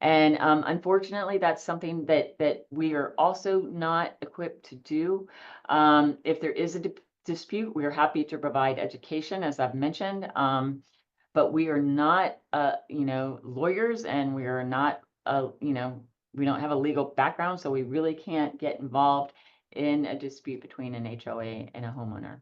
And unfortunately, that's something that we are also not equipped to do. If there is a dispute, we are happy to provide education, as I've mentioned. But we are not, lawyers, and we are not, we don't have a legal background, so we really can't get involved in a dispute between an HOA and a homeowner.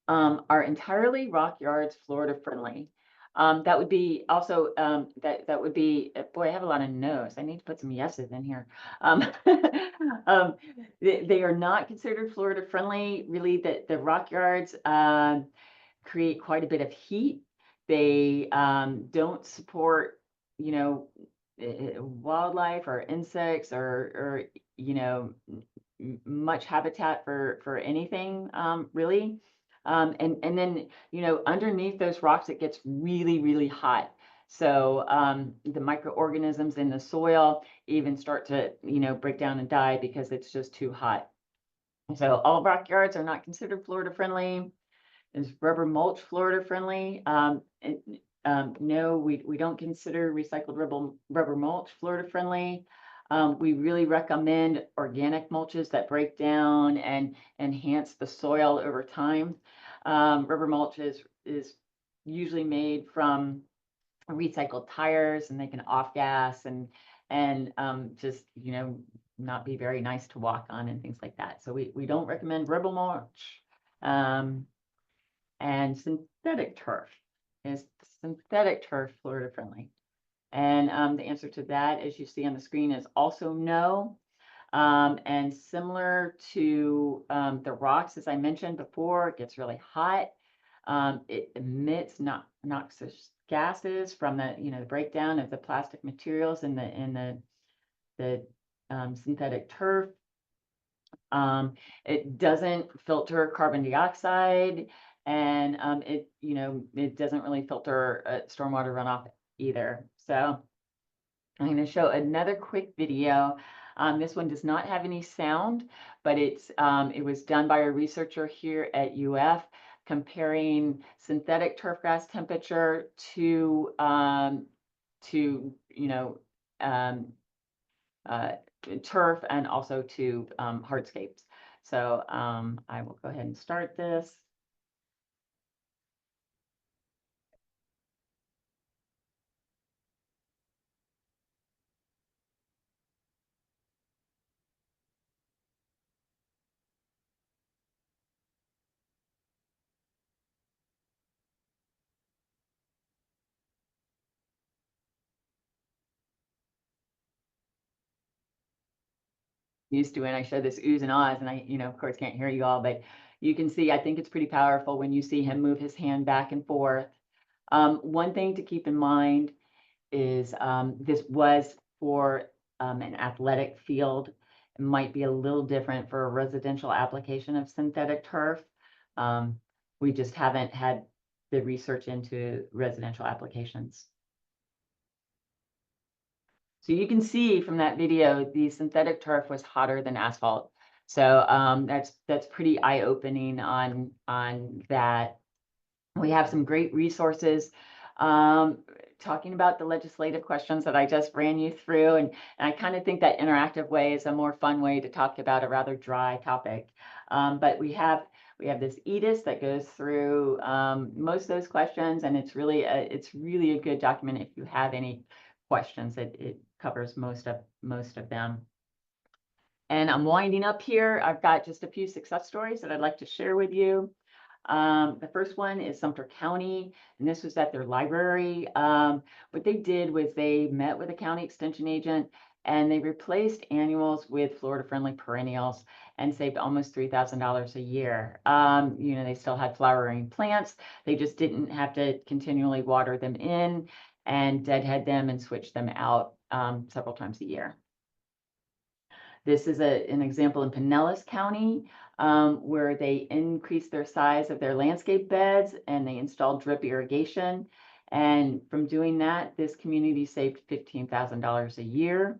Are entirely rock yards Florida friendly? That would be also, that would be, boy, I have a lot of no's. I need to put some yeses in here. They are not considered Florida friendly. Really, the rock yards create quite a bit of heat. They don't support, wildlife or insects or much habitat for anything, really. And then, underneath those rocks, it gets really, really hot. So the microorganisms in the soil even start to, break down and die because it's just too hot. So all rock yards are not considered Florida friendly. Is rubber mulch Florida friendly? No, we don't consider recycled rubber mulch Florida friendly. We really recommend organic mulches that break down and enhance the soil over time. Rubber mulch is usually made from recycled tires, and they can off gas and just not be very nice to walk on and things like that. So we don't recommend rubber mulch. And synthetic turf. Is synthetic turf Florida friendly? And the answer to that, as you see on the screen, is also no. And similar to the rocks, as I mentioned before, it gets really hot. It emits noxious gases from the breakdown of the plastic materials in the synthetic turf. It doesn't filter carbon dioxide, and it doesn't really filter stormwater runoff either. So I'm going to show another quick video. This one does not have any sound, but it was done by a researcher here at UF, comparing synthetic turf grass temperature to turf and also to hardscapes. So I will go ahead and start this. Used to when I show this oohs and ahs, and I, of course can't hear you all, but you can see, I think it's pretty powerful when you see him move his hand back and forth. One thing to keep in mind is this was for an athletic field. It might be a little different for a residential application of synthetic turf. We just haven't had the research into residential applications. So you can see from that video, the synthetic turf was hotter than asphalt. So that's pretty eye-opening on that. We have some great resources talking about the legislative questions that I just ran you through, and I kind of think that interactive way is a more fun way to talk about a rather dry topic. But we have this EDIS that goes through most of those questions, and it's really a good document if you have any questions. It covers most of them. And I'm winding up here. I've got just a few success stories that I'd like to share with you. The first one is Sumter County, and this was at their library. What they did was they met with a county extension agent. and they replaced annuals with Florida-friendly perennials and saved almost $3,000 a year. You know, they still had flowering plants. They just didn't have to continually water them in and deadhead them and switch them out several times a year. This is an example in Pinellas County where they increased their size of their landscape beds and they installed drip irrigation. And from doing that, this community saved $15,000 a year.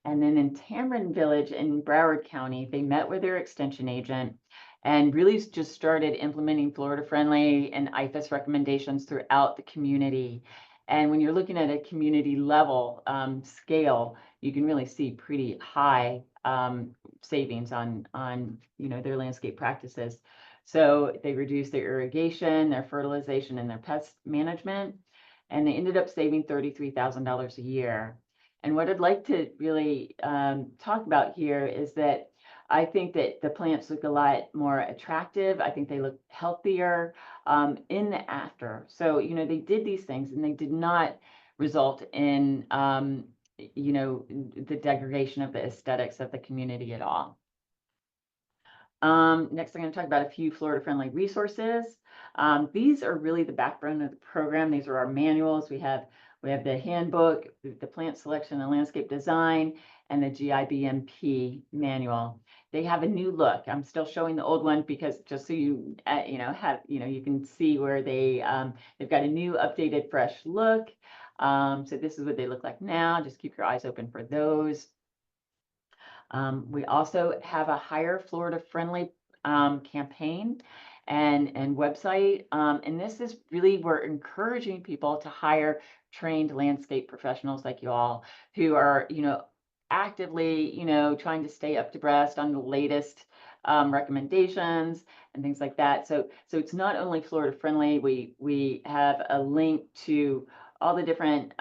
And then in Tamron Village in Broward County, they met with their extension agent and really just started implementing Florida-friendly and IFAS recommendations throughout the community. And when you're looking at a community level scale, you can really see pretty high savings on you know, their landscape practices. So they reduced their irrigation, their fertilization, and their pest management, and they ended up saving $33,000 a year. And what I'd like to really talk about here is that I think that the plants look a lot more attractive. I think they look healthier in the after. So, you know, they did these things and they did not result in, you know, the degradation of the aesthetics of the community at all. Next, I'm going to talk about a few Florida-friendly resources. These are really the backbone of the program. These are our manuals. We have the handbook, the plant selection and landscape design, and the GIBMP manual. They have a new look. I'm still showing the old one because just so you you know, have, you know, you can see where they've got a new updated fresh look. So this is what they look like now. Just keep your eyes open for those. We also have a Hire Florida Friendly campaign and website. And this is really, we're encouraging people to hire trained landscape professionals like you all who are, you know, actively, you know, trying to stay up to breast on the latest recommendations and things like that. So it's not only Florida friendly, we have a link to all the different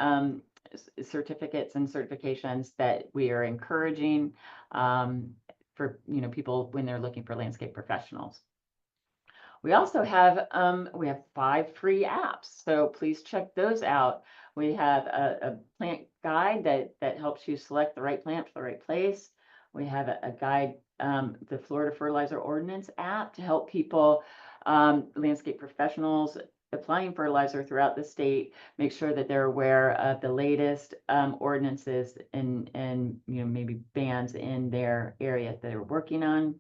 certificates and certifications that we are encouraging for, you know, people when they're looking for landscape professionals. We also have 5 free apps, so please check those out. We have a plant guide that helps you select the right plant for the right place. We have a guide, the Florida Fertilizer Ordinance app, to help people, landscape professionals applying fertilizer throughout the state, make sure that they're aware of the latest ordinances and you know, maybe bans in their area that they're working on.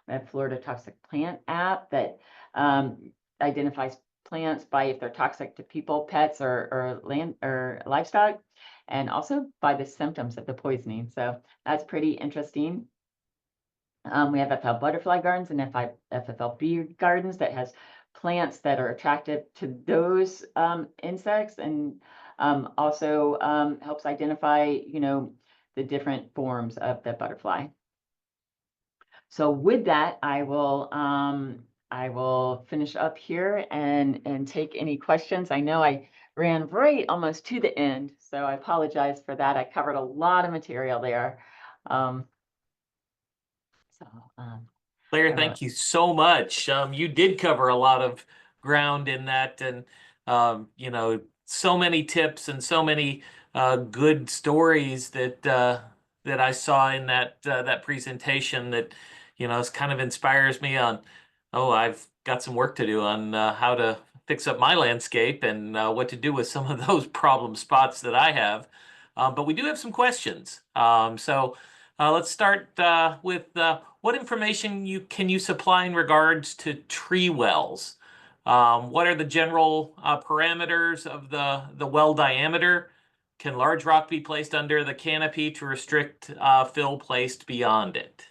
We have Florida Toxic Plant app that identifies plants by if they're toxic to people, pets, or land or livestock, and also by the symptoms of the poisoning. So that's pretty interesting. We have FL Butterfly Gardens and FFL Bee Gardens that has plants that are attractive to those insects, and also helps identify, you know, the different forms of the butterfly. So with that, I will finish up here and take any questions. I know I ran right almost to the end, so I apologize for that. I covered a lot of material there. Claire, thank you so much. You did cover a lot of ground in that, and you know, so many tips and so many good stories that I saw in that that presentation that, you know, it kind of inspires me on, oh, I've got some work to do on how to fix up my landscape and what to do with some of those problem spots that I have. But we do have some questions. So let's start with what information can you supply in regards to tree wells? What are the general parameters of the well diameter? Can large rock be placed under the canopy to restrict fill placed beyond it?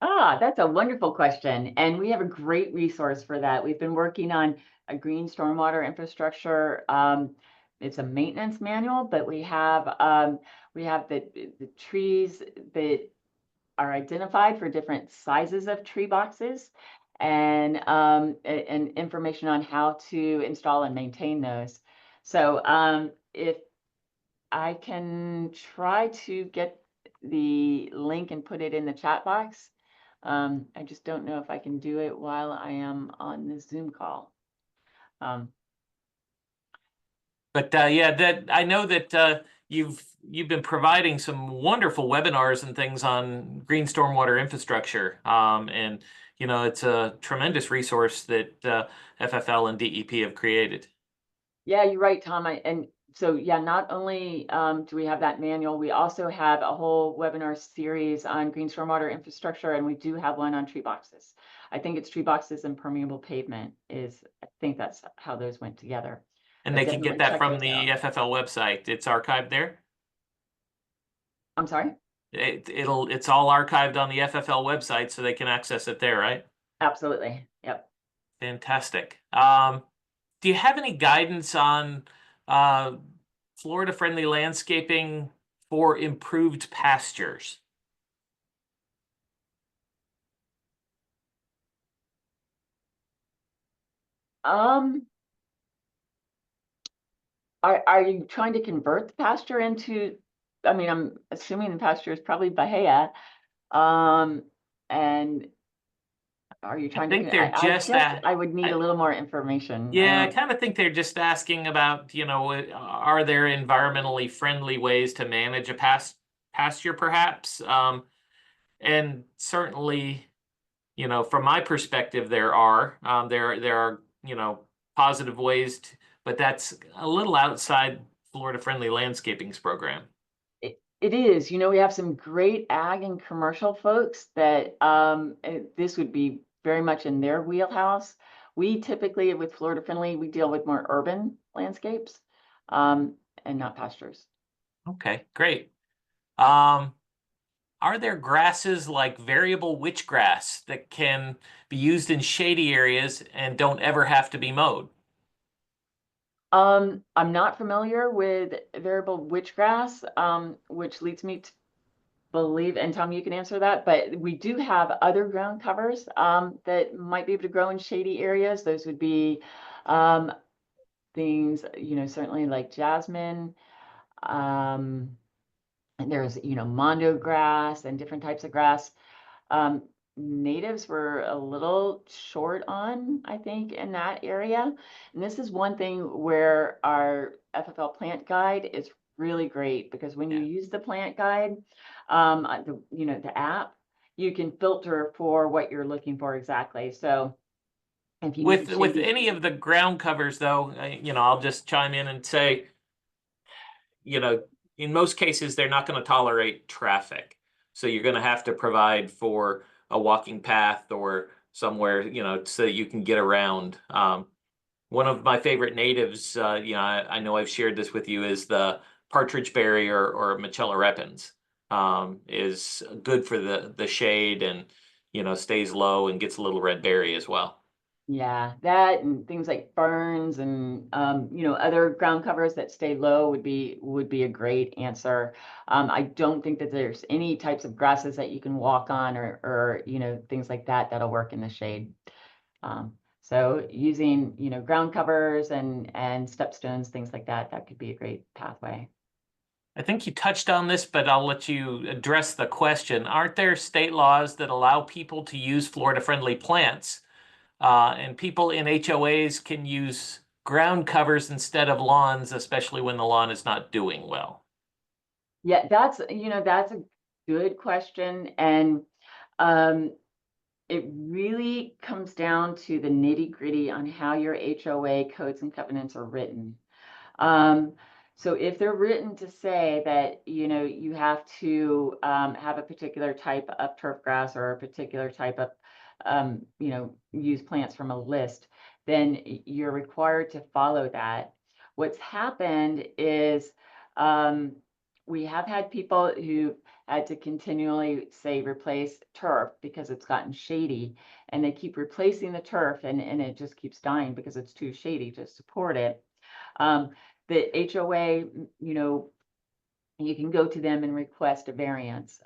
That's a wonderful question. And we have a great resource for that. We've been working on a green stormwater infrastructure. It's a maintenance manual, but we have the trees that are identified for different sizes of tree boxes, and information on how to install and maintain those. So if I can try to get the link and put it in the chat box. I just don't know if I can do it while I am on this Zoom call. But yeah, that I know that you've been providing some wonderful webinars and things on green stormwater infrastructure. And you know, it's a tremendous resource that FFL and DEP have created. Yeah, you're right, Tom. And so, yeah, not only do we have that manual, we also have a whole webinar series on green stormwater infrastructure, and we do have one on tree boxes. I think it's tree boxes and permeable pavement I think that's how those went together. And But they can get definitely that check from those the out. FFL website. It's archived there. I'm sorry? It's all archived on the FFL website, so they can access it there, right? Absolutely. Yep. Fantastic. Do you have any guidance on Florida-friendly landscaping for improved pastures? Um, are you trying to convert the pasture into, I mean, I'm assuming the pasture is probably Bahia. And are you I trying think to, they're I just guess I would need a little more information. I yeah, I don't, kind of think they're just asking about, you know, are there environmentally friendly ways to manage a pasture, perhaps? And certainly, you know, from my perspective, there are you know, positive ways to, but that's a little outside Florida-friendly landscaping's program. it is, we have some great ag and commercial folks that this would be very much in their wheelhouse. We typically, with Florida Friendly, we deal with more urban landscapes and not pastures. Okay, great. Are there grasses like variable witchgrass that can be used in shady areas and don't ever have to be mowed? I'm not familiar with variable witchgrass, which leads me to believe, and Tom, you can answer that, but we do have other ground covers that might be able to grow in shady areas. Those would be things, certainly like jasmine. And there's, mondo grass and different types of grass. Natives were a little short on, I think, in that area. And this is one thing where our FFL plant guide is really great, because when you use the plant guide, the app, you can filter for what you're looking for exactly. So if you need With shady, any of the ground covers, though, you know, I'll just chime in and say, you know, in most cases, they're not going to tolerate traffic. So you're going to have to provide for a walking path or somewhere, you know, so that you can get around. One of my favorite natives, you know, I know I've shared this with you, is the partridge berry or Machella repens. Is good for the shade and, you know, stays low and gets a little red berry as well. yeah, that and things like ferns and other ground covers that stay low would be a great answer. I don't think that there's any types of grasses that you can walk on or things like that that'll work in the shade. So using ground covers and stepstones, things like that, that could be a great pathway. I think you touched on this, but I'll let you address the question. Aren't there state laws that allow people to use Florida-friendly plants? And people in HOAs can use ground covers instead of lawns, especially when the lawn is not doing well. Yeah, that's a good question, and it really comes down to the nitty-gritty on how your HOA codes and covenants are written. So if they're written to say that, you have to have a particular type of turf grass or a particular type of, use plants from a list, then you're required to follow that. What's happened is we have had people who had to continually, say, replace turf because it's gotten shady, and they keep replacing the turf and it just keeps dying because it's too shady to support it. The HOA, you can go to them and request a variance.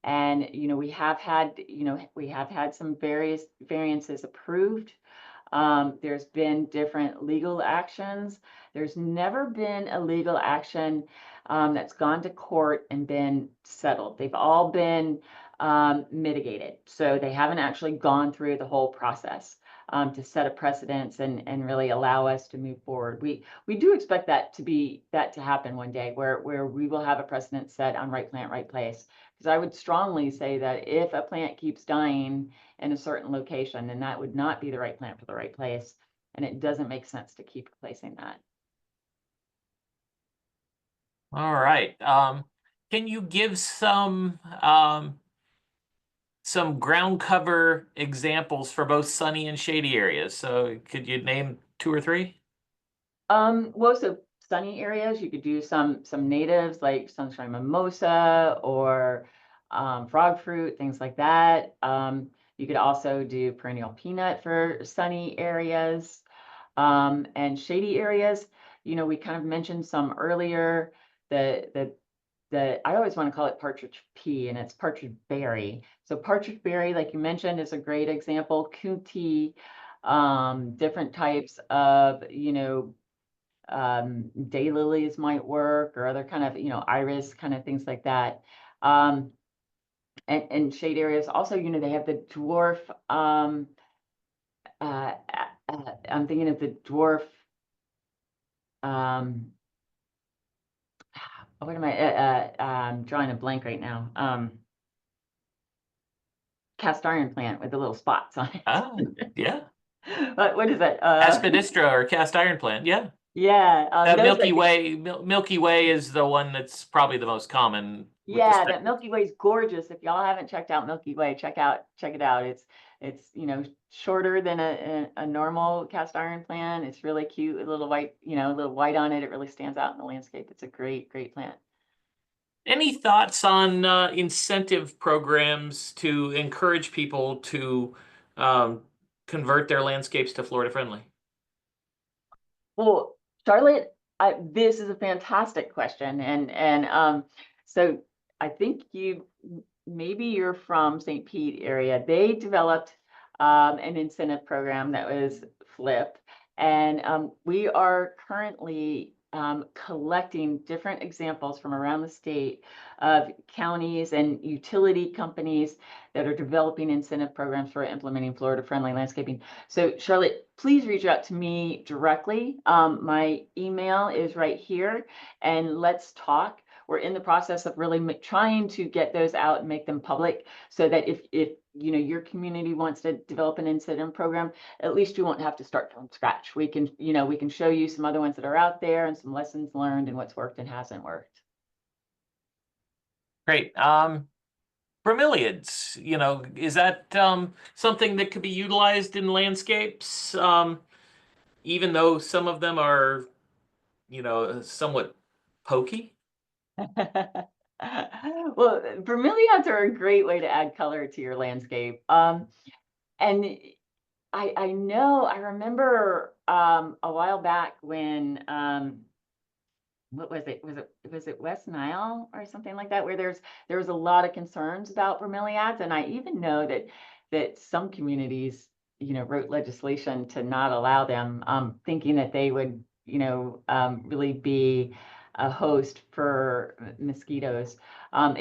And we have had some various variances approved. There's been different legal actions. There's never been a legal action that's gone to court and been settled. They've all been mitigated. So they haven't actually gone through the whole process. to set a precedence and really allow us to move forward. We do expect that to happen one day, where we will have a precedent set on right plant, right place. Because I would strongly say that if a plant keeps dying in a certain location, then that would not be the right plant for the right place, and it doesn't make sense to keep replacing that. All right. Can you give some ground cover examples for both sunny and shady areas? So could you name 2 or 3? Well, so sunny areas, you could do some natives like sunshine mimosa or frog fruit, things like that. You could also do perennial peanut for sunny areas. And shady areas, we kind of mentioned some earlier. I always want to call it partridge pea, and it's partridge berry. So partridge berry, like you mentioned, is a great example. Kunti, different types of, daylilies might work, or other kind of, iris kind of things like that. And shade areas also, they have the dwarf, I'm thinking of the dwarf, what am I'm drawing a blank right now. Cast iron plant with the little spots on it. Ah, yeah. What is that? Aspidistra or cast iron plant. Yeah. Yeah, That those, I Milky Way is the one that's probably the most common. with the Yeah, spec- that Milky Way is gorgeous. If y'all haven't checked out Milky Way, check it out. It's shorter than a normal cast iron plant. It's really cute, a little white, a little white on it. It really stands out in the landscape. It's a great plant. Any thoughts on incentive programs to encourage people to convert their landscapes to Florida friendly? Well, Charlotte, this is a fantastic question, and so I think maybe you're from St. Pete area. They developed an incentive program that was flipped, and we are currently collecting different examples from around the state of counties and utility companies that are developing incentive programs for implementing Florida-friendly landscaping. So Charlotte, please reach out to me directly. My email is right here, and let's talk. We're in the process of really trying to get those out and make them public, so that if your community wants to develop an incentive program, at least you won't have to start from scratch. We can show you some other ones that are out there and some lessons learned and what's worked and hasn't worked. Great. Bromeliads, is that something that could be utilized in landscapes? Even though some of them are, somewhat pokey? Well, bromeliads are a great way to add color to your landscape. And I remember a while back when what was it? Was it West Nile or something like that, where there was a lot of concerns about bromeliads, and I even know that some communities, wrote legislation to not allow them, thinking that they would, really be a host for mosquitoes. I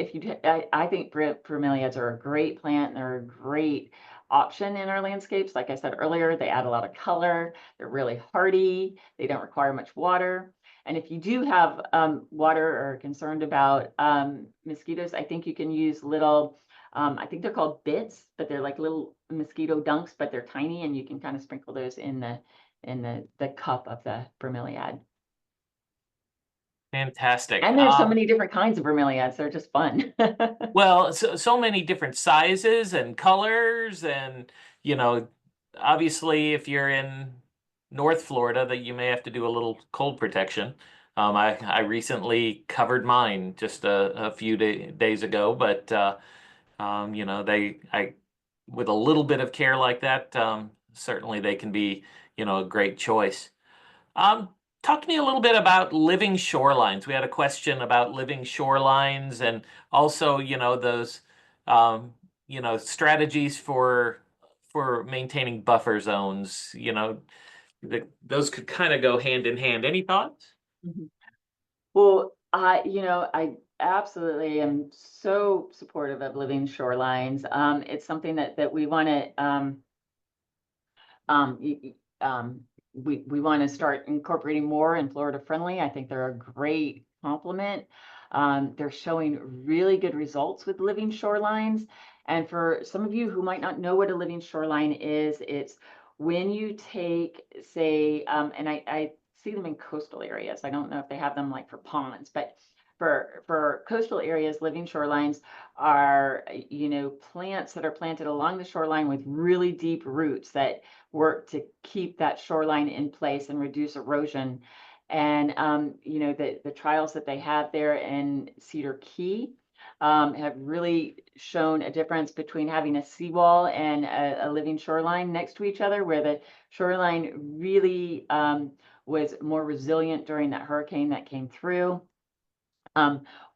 think bromeliads are a great plant, and they're a great option in our landscapes. Like I said earlier, they add a lot of color. They're really hardy. They don't require much water. And if you do have water or are concerned about mosquitoes, I think you can use little, I think they're called bits, but they're like little mosquito dunks, but they're tiny, and you can kind of sprinkle those in the cup of the bromeliad. Fantastic. And there's so many different kinds of bromeliads. They're just fun. Well, so many different sizes and colors, and obviously if you're in North Florida, that you may have to do a little cold protection. I recently covered mine just a few days ago, but with a little bit of care like that, certainly they can be a great choice. Talk to me a little bit about living shorelines. We had a question about living shorelines, and also, those, strategies for maintaining buffer zones. Those could kind of go hand in hand. Any thoughts? Mhm. Well, I absolutely am so supportive of living shorelines. It's something that we want to We want to start incorporating more in Florida Friendly. I think they're a great complement. They're showing really good results with living shorelines. And for some of you who might not know what a living shoreline is, it's when you take, say, and I see them in coastal areas. I don't know if they have them like for ponds, but for coastal areas, living shorelines are, plants that are planted along the shoreline with really deep roots that work to keep that shoreline in place and reduce erosion. And, the trials that they have there in Cedar Key have really shown a difference between having a seawall and a living shoreline next to each other, where the shoreline really was more resilient during that hurricane that came through.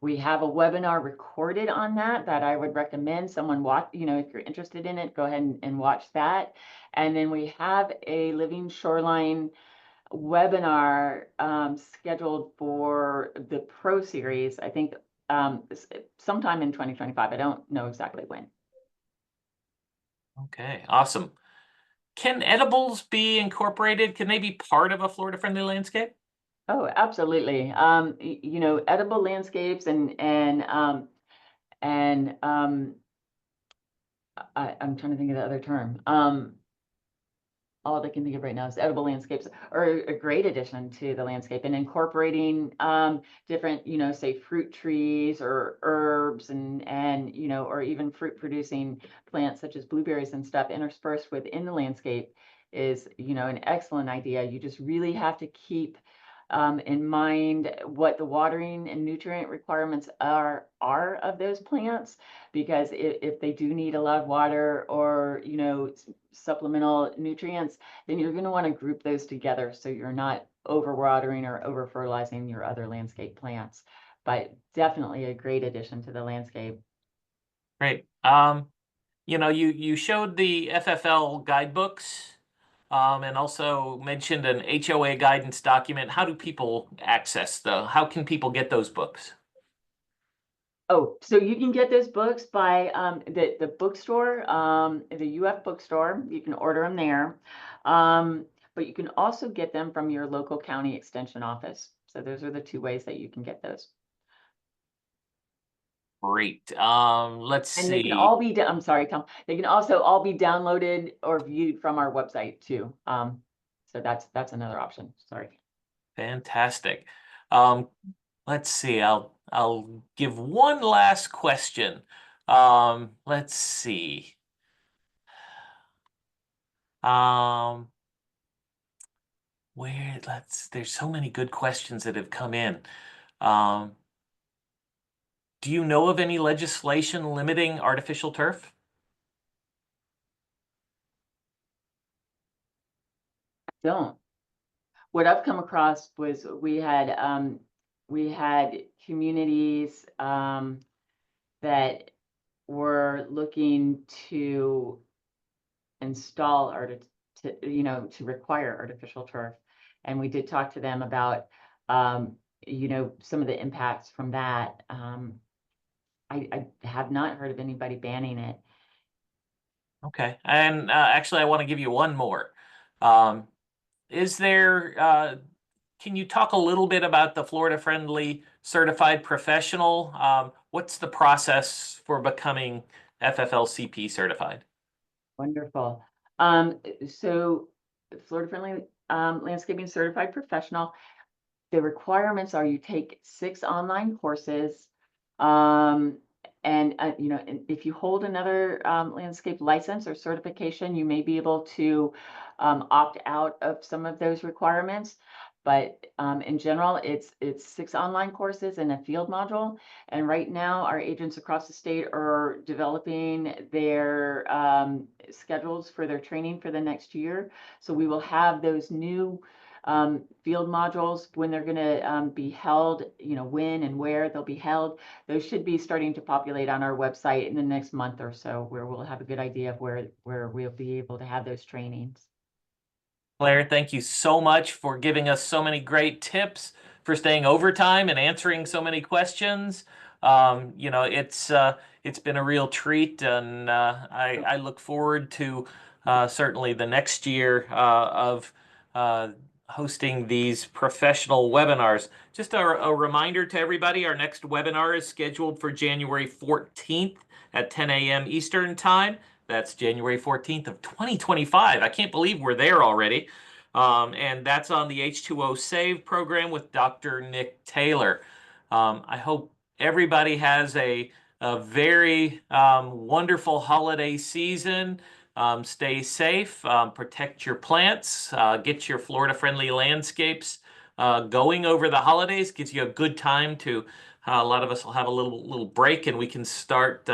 We have a webinar recorded on that I would recommend someone watch, if you're interested in it, go ahead and watch that. And then we have a living shoreline webinar scheduled for the Pro Series, I think sometime in 2025. I don't know exactly when. Okay, awesome. Can edibles be incorporated? Can they be part of a Florida Friendly landscape? Oh, absolutely. Edible landscapes and I'm trying to think of the other term. All I can think of right now is edible landscapes are a great addition to the landscape, and incorporating different, say fruit trees or herbs and or even fruit producing plants such as blueberries and stuff interspersed within the landscape is, an excellent idea. You just really have to keep in mind what the watering and nutrient requirements are of those plants, because if they do need a lot of water or supplemental nutrients, then you're going to want to group those together so you're not overwatering or over fertilizing your other landscape plants. But definitely a great addition to the landscape. Great. You showed the FFL guidebooks. And also mentioned an HOA guidance document. How do people access how can people get those books? Oh, so you can get those books by the bookstore, the UF bookstore. You can order them there. But you can also get them from your local county extension office. So those are the two ways that you can get those. Great. Let's And they can see. all be, I'm sorry, Tom, they can also all be downloaded or viewed from our website too. So that's another option. Sorry. Fantastic. Let's see. I'll give one last question. Let's see. There's so many good questions that have come in. Do you know of any legislation limiting artificial turf? Don't. What I've come across was we had communities that were looking to install to require artificial turf, and we did talk to them about some of the impacts from that. I have not heard of anybody banning it. Okay, and actually, I want to give you one more. Can you talk a little bit about the Florida Friendly Certified Professional? What's the process for becoming FFLCP certified? Wonderful. So Florida Friendly Landscaping Certified Professional, the requirements are you take 6 online courses, and if you hold another landscape license or certification, you may be able to opt out of some of those requirements. But in general, it's 6 online courses and a field module. And right now, our agents across the state are developing their schedules for their training for the next year. So we will have those new field modules when they're going to be held, when and where they'll be held. Those should be starting to populate on our website in the next month or so, where we'll have a good idea of where we'll be able to have those trainings. Claire, thank you so much for giving us so many great tips, for staying overtime and answering so many questions. It's been a real treat, and I look forward to certainly the next year of hosting these professional webinars. Just a reminder to everybody, our next webinar is scheduled for January 14th at 10 a.m. Eastern Time. That's January 14th of 2025. I can't believe we're there already. And that's on the H2O Save program with Dr. Nick Taylor. I hope everybody has a very wonderful holiday season. Stay safe, protect your plants, get your Florida-friendly landscapes going over the holidays. Gives you a good time to, a lot of us will have a little break and we can start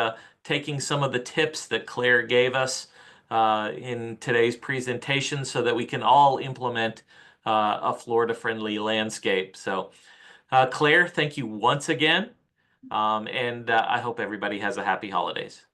taking some of the tips that Claire gave us in today's presentation so that we can all implement a Florida-friendly landscape. So Claire, thank you once again. And I hope everybody has a happy holidays.